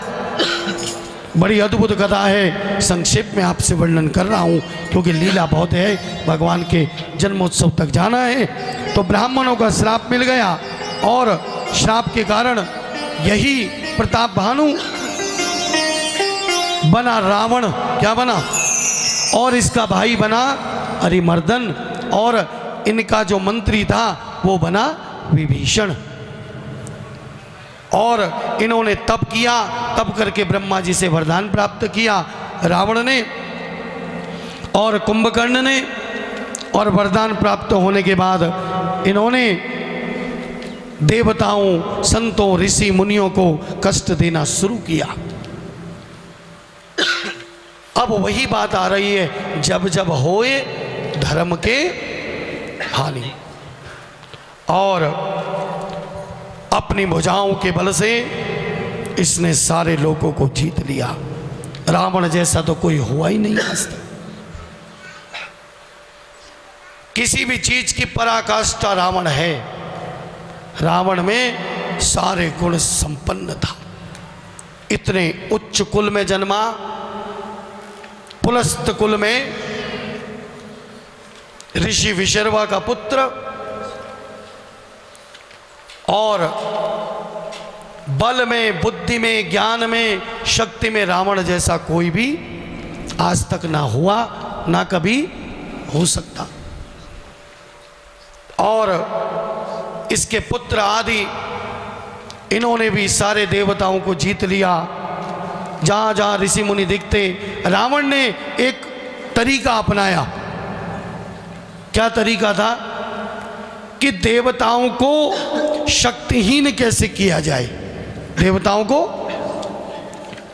बड़ी अद्भुत कथा है, संक्षेप में आपसे वर्णन कर रहा हूँ क्योंकि लीला बहुत है, भगवान के जन्मोत्सव तक जाना है। तो ब्राह्मणों का श्राप मिल गया और श्राप के कारण यही प्रताप भानु बना रावण। क्या बना? और इसका भाई बना अरिमर्दन और इनका जो मंत्री था वो बना विभीषण। और इन्होंने तप किया, तप करके ब्रह्मा जी से वरदान प्राप्त किया रावण ने और कुंभकर्ण ने। और वरदान प्राप्त होने के बाद इन्होंने देवताओं, संतों, ऋषि मुनियों को कष्ट देना शुरू किया। अब वही बात आ रही है, जब जब होए धर्म के हानि। और अपनी भुजाओं के बल से इसने सारे लोगों को जीत लिया। रावण जैसा तो कोई हुआ ही नहीं आज तक। किसी भी चीज की पराकाष्ठा रावण है। रावण में सारे गुण संपन्न था। इतने उच्च कुल में जन्मा, पुलस्त कुल में, ऋषि विशर्वा का पुत्र, और बल में, बुद्धि में, ज्ञान में, शक्ति में रावण जैसा कोई भी आज तक ना हुआ, ना कभी हो सकता। और इसके पुत्र आदि इन्होंने भी सारे देवताओं को जीत लिया। जहाँ जहाँ ऋषि मुनि दिखते, रावण ने एक तरीका अपनाया। क्या तरीका था? कि देवताओं को शक्तिहीन कैसे किया जाए। देवताओं को,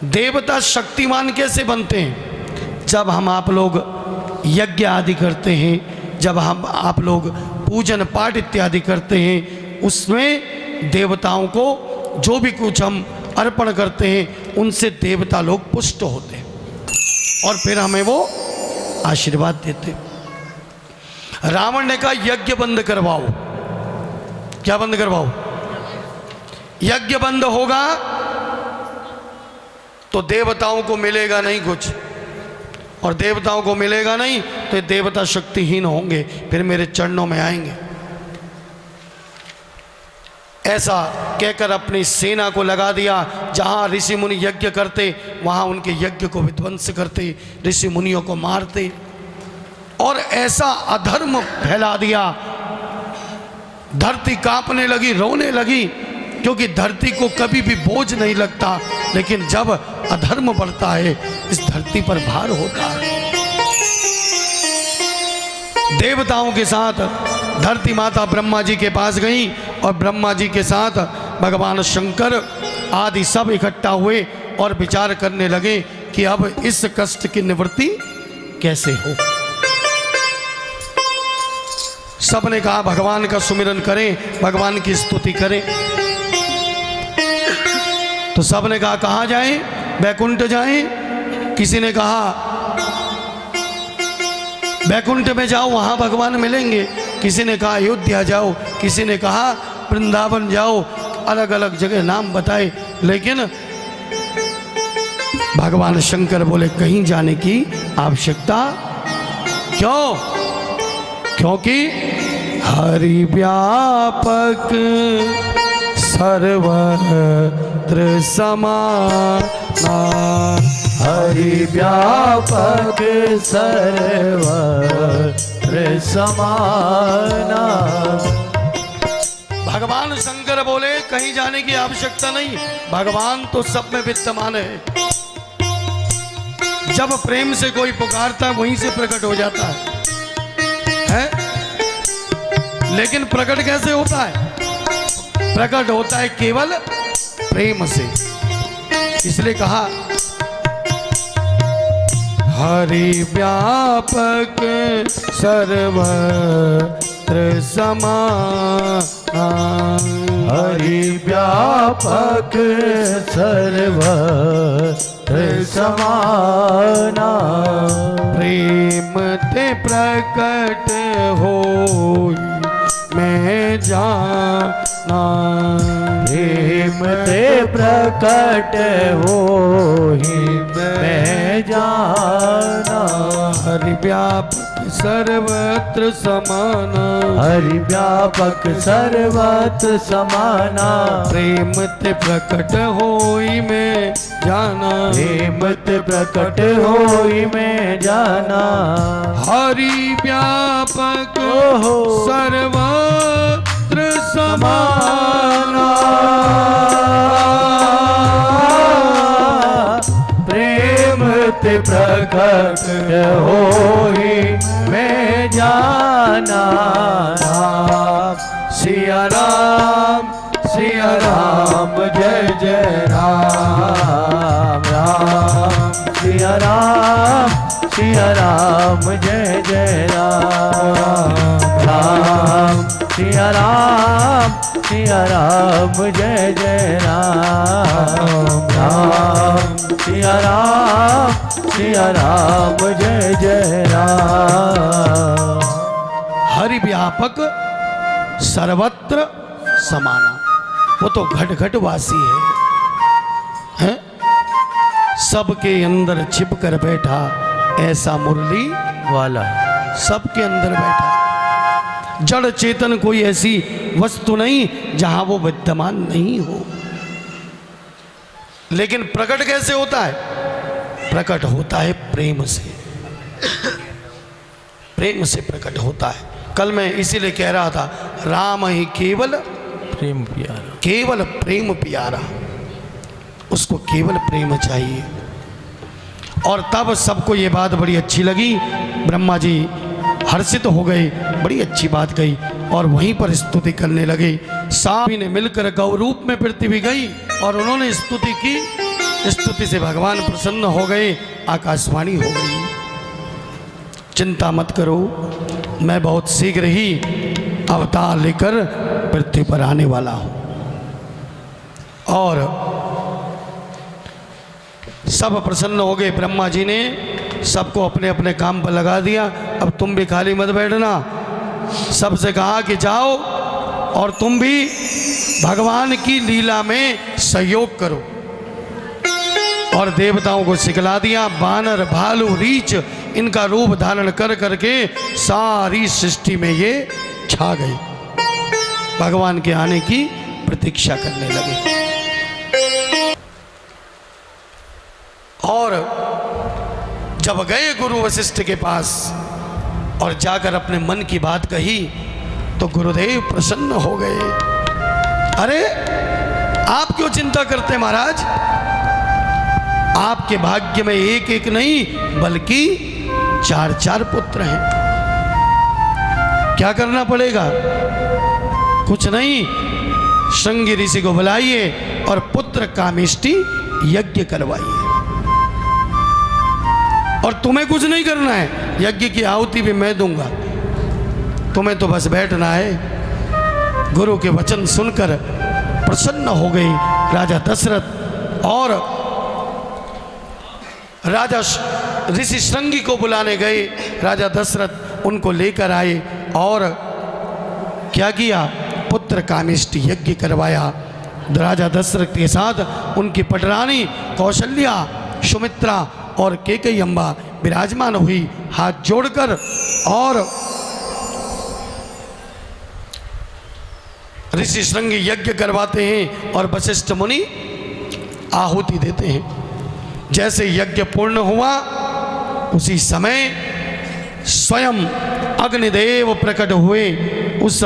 देवता शक्तिमान कैसे बनते हैं? जब हम आप लोग यज्ञ आदि करते हैं, जब हम आप लोग पूजन पाठ इत्यादि करते हैं, उसमें देवताओं को जो भी कुछ हम अर्पण करते हैं उनसे देवता लोग पुष्ट होते हैं और फिर हमें वो आशीर्वाद देते। रावण ने कहा यज्ञ बंद करवाओ। क्या बंद करवाओ? यज्ञ बंद होगा तो देवताओं को मिलेगा नहीं कुछ, और देवताओं को मिलेगा नहीं तो ये देवता शक्तिहीन होंगे, फिर मेरे चरणों में आएंगे। ऐसा कहकर अपनी सेना को लगा दिया। जहां ऋषि मुनि यज्ञ करते वहां उनके यज्ञ को विध्वंस करते, ऋषि मुनियों को मारते और ऐसा अधर्म फैला दिया। धरती कांपने लगी, रोने लगी, क्योंकि धरती को कभी भी बोझ नहीं लगता, लेकिन जब अधर्म बढ़ता है इस धरती पर भार होता है। देवताओं के साथ धरती माता ब्रह्मा जी के पास गई और ब्रह्मा जी के साथ भगवान शंकर आदि सब इकट्ठा हुए और विचार करने लगे कि अब इस कष्ट की निवृत्ति कैसे हो। सबने कहा भगवान का सुमिरन करें, भगवान की स्तुति करें। तो सबने कहा कहाँ जाएं? बैकुंठ जाएं। किसी ने कहा बैकुंठ में जाओ, वहां भगवान मिलेंगे। किसी ने कहा अयोध्या जाओ, किसी ने कहा वृंदावन जाओ। अलग अलग जगह नाम बताए, लेकिन भगवान शंकर बोले कहीं जाने की आवश्यकता क्यों? क्योंकि हरि व्यापक सर्वत्र समाना, हरि व्यापक सर्वत्र समाना। भगवान शंकर बोले कहीं जाने की आवश्यकता नहीं, भगवान तो सब में विद्यमान है। जब प्रेम से कोई पुकारता है वहीं से प्रकट हो जाता है? लेकिन प्रकट कैसे होता है? प्रकट होता है केवल प्रेम से। इसलिए कहा हरि व्यापक सर्वत्र समाना, हरि व्यापक सर्वत्र समाना। प्रेम ते प्रकट हो मैं जाना, प्रेम ते प्रकट होहि मैं जाना। हरि व्यापक सर्वत्र समाना, हरि व्यापक सर्वत्र समाना। प्रेम ते प्रकट होई मैं जाना, प्रेम ते प्रकट होई मैं जाना। हरि व्यापक ओहो सर्वत्र समाना। प्रेम ते प्रकट होई मैं जाना। सिया राम जय जय राम राम। सिया राम जय जय राम राम। सिया राम जय जय राम राम। सिया राम जय जय राम। हरि व्यापक सर्वत्र समाना, वो तो घट घट वासी है? सबके अंदर छिप कर बैठा ऐसा मुरली वाला, सबके अंदर बैठा। जड़ चेतन कोई ऐसी वस्तु नहीं जहां वो विद्यमान नहीं हो। लेकिन प्रकट कैसे होता है? प्रकट होता है प्रेम से, प्रेम से प्रकट होता है। कल मैं इसीलिए कह रहा था राम ही केवल प्रेम प्यारा, केवल प्रेम प्यारा, उसको केवल प्रेम चाहिए। और तब सबको ये बात बड़ी अच्छी लगी, ब्रह्मा जी हर्षित हो गए, बड़ी अच्छी बात कही और वहीं पर स्तुति करने लगे। साबी ने मिलकर गौ रूप में पृथ्वी गई और उन्होंने स्तुति की। स्तुति से भगवान प्रसन्न हो गए, आकाशवाणी हो गई, चिंता मत करो, मैं बहुत शीघ्र ही अवतार लेकर पृथ्वी पर आने वाला हूँ। और सब प्रसन्न हो गए। ब्रह्मा जी ने सबको अपने अपने काम पर लगा दिया। अब तुम भी खाली मत बैठना, सबसे कहा कि जाओ और तुम भी भगवान की लीला में सहयोग करो। और देवताओं को सिखला दिया। बानर, भालू, रीछ इनका रूप धारण कर करके सारी सृष्टि में ये छा गई, भगवान के आने की प्रतीक्षा करने लगे। और जब गए गुरु वशिष्ठ के पास और जाकर अपने मन की बात कही तो गुरुदेव प्रसन्न हो गए। अरे आप क्यों चिंता करते महाराज, आपके भाग्य में एक एक नहीं बल्कि 4-4 पुत्र हैं। क्या करना पड़ेगा? कुछ नहीं, श्रृंगी ऋषि को बुलाइए और पुत्र कामेष्टि यज्ञ करवाइए। और तुम्हें कुछ नहीं करना है, यज्ञ की आहुति भी मैं दूंगा, तुम्हें तो बस बैठना है। गुरु के वचन सुनकर प्रसन्न हो गई राजा दशरथ। और राजा ऋषि श्रृंगी को बुलाने गए। राजा दशरथ उनको लेकर आए और क्या किया? पुत्र कामेष्टि यज्ञ करवाया। राजा दशरथ के साथ उनकी पटरानी कौशल्या, सुमित्रा और कैकेयी अम्बा विराजमान हुई हाथ जोड़कर। और ऋषि श्रृंगी यज्ञ करवाते हैं और वशिष्ठ मुनि आहुति देते हैं। जैसे यज्ञ पूर्ण हुआ उसी समय स्वयं अग्निदेव प्रकट हुए उस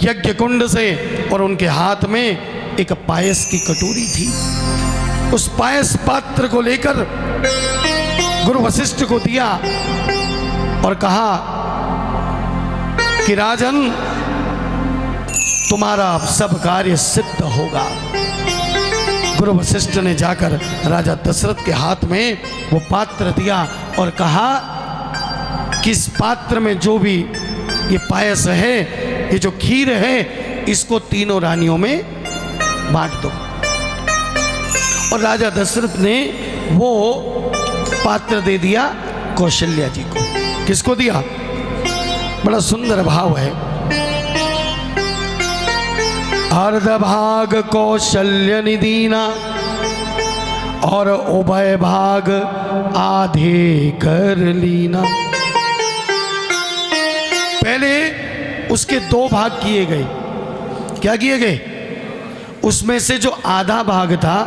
यज्ञ कुंड से और उनके हाथ में एक पायस की कटोरी थी। उस पायस पात्र को लेकर गुरु वशिष्ठ को दिया और कहा कि राजन, तुम्हारा सब कार्य सिद्ध होगा। गुरु वशिष्ठ ने जाकर राजा दशरथ के हाथ में वो पात्र दिया और कहा कि इस पात्र में जो भी ये पायस है, ये जो खीर है, इसको तीनों रानियों में बांट दो। और राजा दशरथ ने वो पात्र दे दिया कौशल्या जी को। किसको दिया? बड़ा सुंदर भाव है। अर्ध भाग कौशल्य निदीना और उभय भाग आधे कर लीना। पहले उसके 2 भाग किए गए। क्या किए गए? उसमें से जो आधा भाग था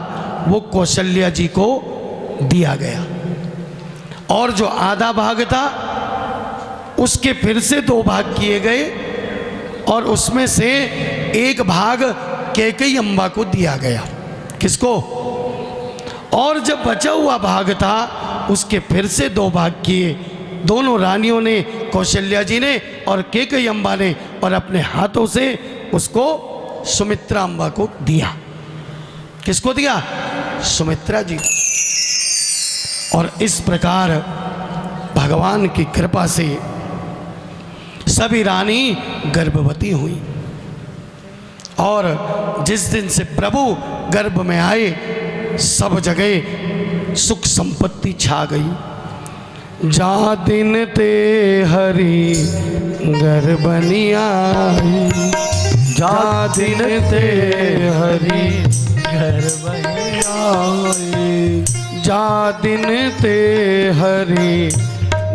वो कौशल्या जी को दिया गया और जो आधा भाग था उसके फिर से 2 भाग किए गए और उसमें से एक भाग कैकेयी अम्बा को दिया गया। किसको? और जब बचा हुआ भाग था उसके फिर से 2 भाग किए, दोनों रानियों ने, कौशल्या जी ने और कैकेयी अम्बा ने, और अपने हाथों से उसको सुमित्रा अम्बा को दिया। किसको दिया? सुमित्रा जी। और इस प्रकार भगवान की कृपा से सभी रानी गर्भवती हुई। और जिस दिन से प्रभु गर्भ में आए सब जगह सुख संपत्ति छा गई। जा दिन ते हरि गर्भनी आई, जा दिन ते हरि गर्भनी आई, जा दिन ते हरि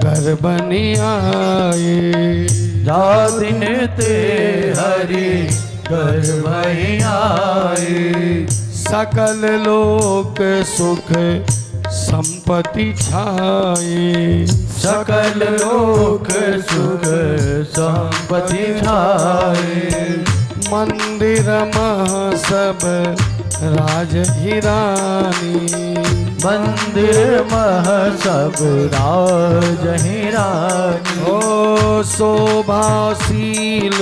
गर्भनी आई, जा दिन ते हरि गर्भनी आई। सकल लोक सुख संपत्ति छाए, सकल लोक सुख संपत्ति छाए। मंदिर मह सब राज हिरानी, मंदिर मह सब राज हिरानी। ओ शोभाशील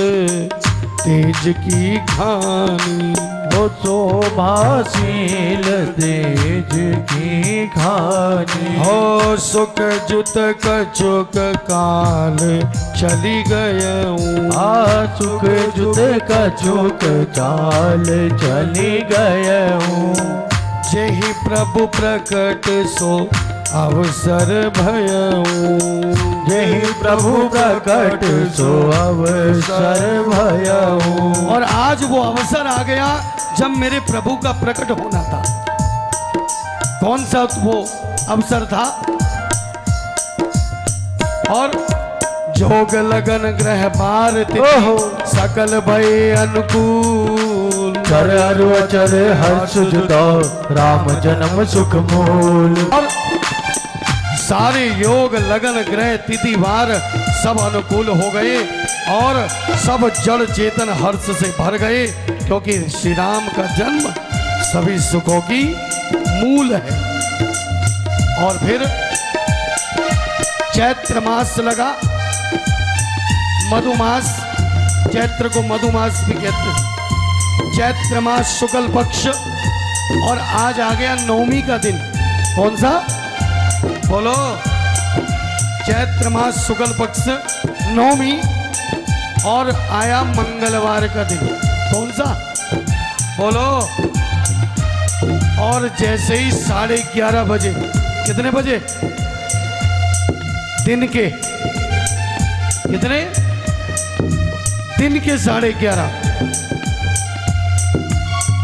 तेज की खानी, वो शोभाशील तेज की खानी। हो सुख जुत कछुक काल चली गयऊँ, आ सुख जुत कछुक चाल चली गयऊँ। जेहि प्रभु प्रकट सो अवसर भयऊ। जेहि प्रभु प्रकट सो अवसर भयऊ। और आज वो अवसर आ गया जब मेरे प्रभु का प्रकट होना था। कौन सा वो अवसर था? और जोग लगन ग्रह पार तिथि सकल भय अनुकूल। चर अरु अचर हर्ष जुदा राम जन्म सुख मूल। और सारे योग लगन ग्रह तिथि वार सब अनुकूल हो गए और सब जड़ चेतन हर्ष से भर गए, क्योंकि श्री राम का जन्म सभी सुखों की मूल है। और फिर चैत्र मास लगा, मधुमास, चैत्र को मधुमास भी कहते हैं। चैत्र मास शुक्ल पक्ष, और आज आ गया नवमी का दिन। कौन सा? बोलो। चैत्र मास शुक्ल पक्ष नवमी, और आया मंगलवार का दिन। कौन सा? बोलो। और जैसे ही 11:30 बजे, कितने बजे? दिन के कितने? दिन के 11:30।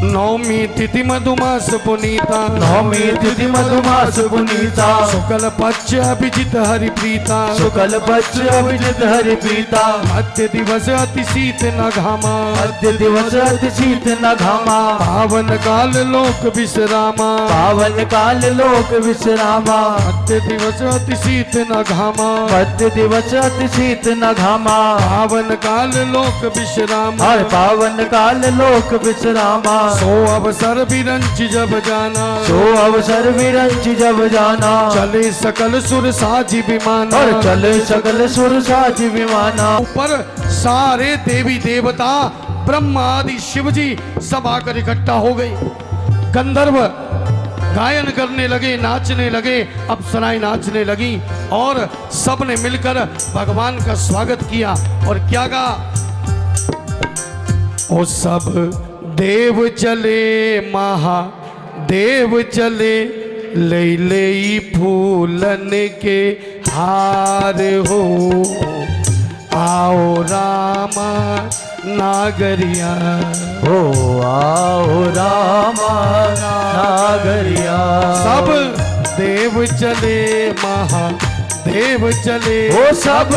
नवमी तिथि मधुमास पुनीता। नवमी तिथि मधुमास पुनीता। शुक्ल पक्ष अभिजित हरि प्रीता। शुक्ल पक्ष अभिजित हरि प्रीता। मध्य दिवस अति शीत न घामा। मध्य दिवस अति शीत न घामा। पावन काल लोक विश्रामा। पावन काल लोक विश्रामा। मध्य दिवस अति शीत न घामा। मध्य दिवस अति शीत न घामा। पावन काल लोक विश्रामा। हर पावन काल लोक विश्रामा। सो अवसर विरंच जब जाना। सो अवसर विरंच जब जाना। चले सकल सुर साजी विमाना। और चले सकल सुर साज विमाना। ऊपर सारे देवी देवता ब्रह्मा आदि शिव जी सब आकर इकट्ठा हो गए। गंधर्व गायन करने लगे, नाचने लगे, अप्सराएं नाचने लगी, और सबने मिलकर भगवान का स्वागत किया। और क्या कहा? ओ सब देव चले महादेव चले, ले ले फूलन के हार हो। आओ रामा नागरिया। हो आओ रामा नागरिया। सब देव चले महादेव चले। वो सब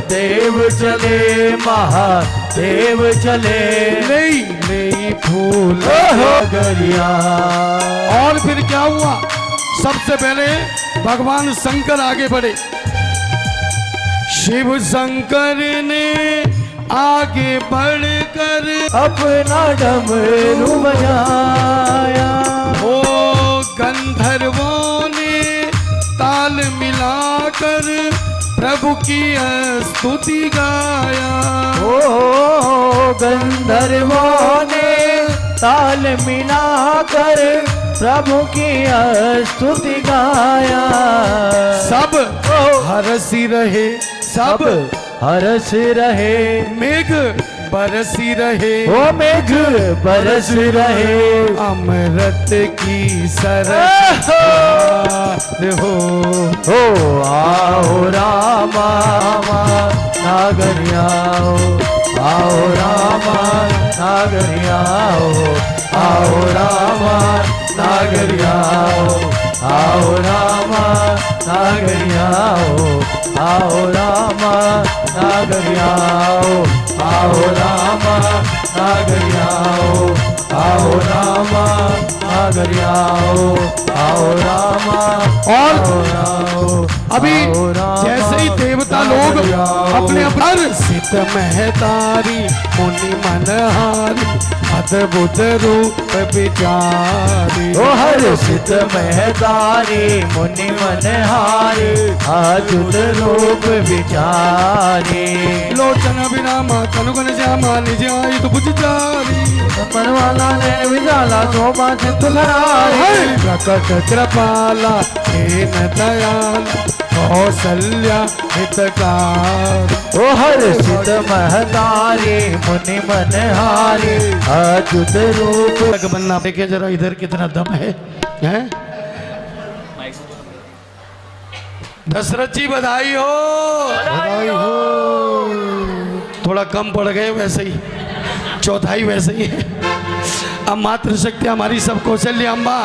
देव चले महादेव चले। ले फूल नागरिया। और फिर क्या हुआ? सबसे पहले भगवान शंकर आगे बढ़े। शिव शंकर ने आगे बढ़कर अपना डमरू बजाया। ओ गंधर्वों ने ताल मिलाकर प्रभु की स्तुति गाया। ओ गंधर्वों ने ताल मिलाकर प्रभु की स्तुति गाया। सब हरसी रहे, सब हरस रहे। मेघ बरसी रहे। ओ मेघ बरस रहे। अमृत की सरस हो। आओ रामा नागरिया। आओ रामा नागरिया। आओ रामा नागरिया। आओ रामा नागरिया। आओ रामा नागरिया। आओ रामा नागरिया। आओ रामा नागरिया। आओ रामा। और अभी जैसे ही देवता लोग अपने अपने सित महतारी मुनि मनहारी अद्भुत रूप विचारी। ओ हर्षित महतारी मुनि मनहारी अद्भुत रूप विचारी। लोचन विरामा कनुगन श्यामा निज आयुध भुज चारी। मनवाला ने विजाला शोभा चित्त धरारी। प्रकट कृपाला दीन दयाल कौशल्या हितकार। ओ हर्षित महतारी मुनि मनहारी अद्भुत रूप। तक बनना देखे जरा इधर कितना दम है, हैं? दशरथ जी बधाई हो। बधाई हो। थोड़ा कम पड़ गए वैसे ही, चौथाई वैसे ही है। अब मातृशक्ति हमारी सब कौशल्या अम्बा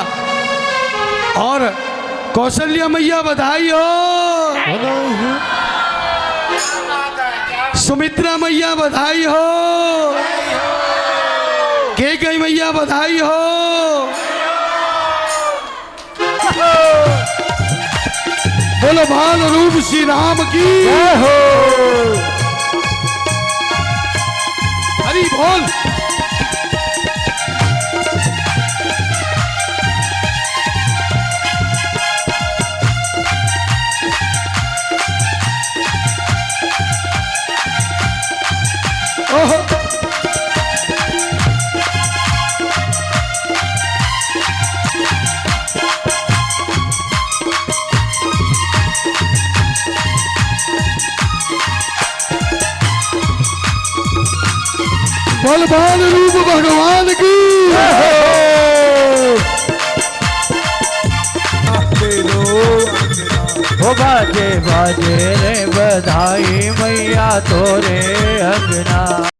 और कौशल्या मैया बधाई हो। बधाई हो। सुमित्रा मैया बधाई हो। कैकेयी मैया बधाई हो। बोलो भान रूप श्री राम की जय हो। हरि बोल। ओहो बलवान रूप भगवान की ओ बाजे बाजे रे बधाई मैया तोरे अंगना।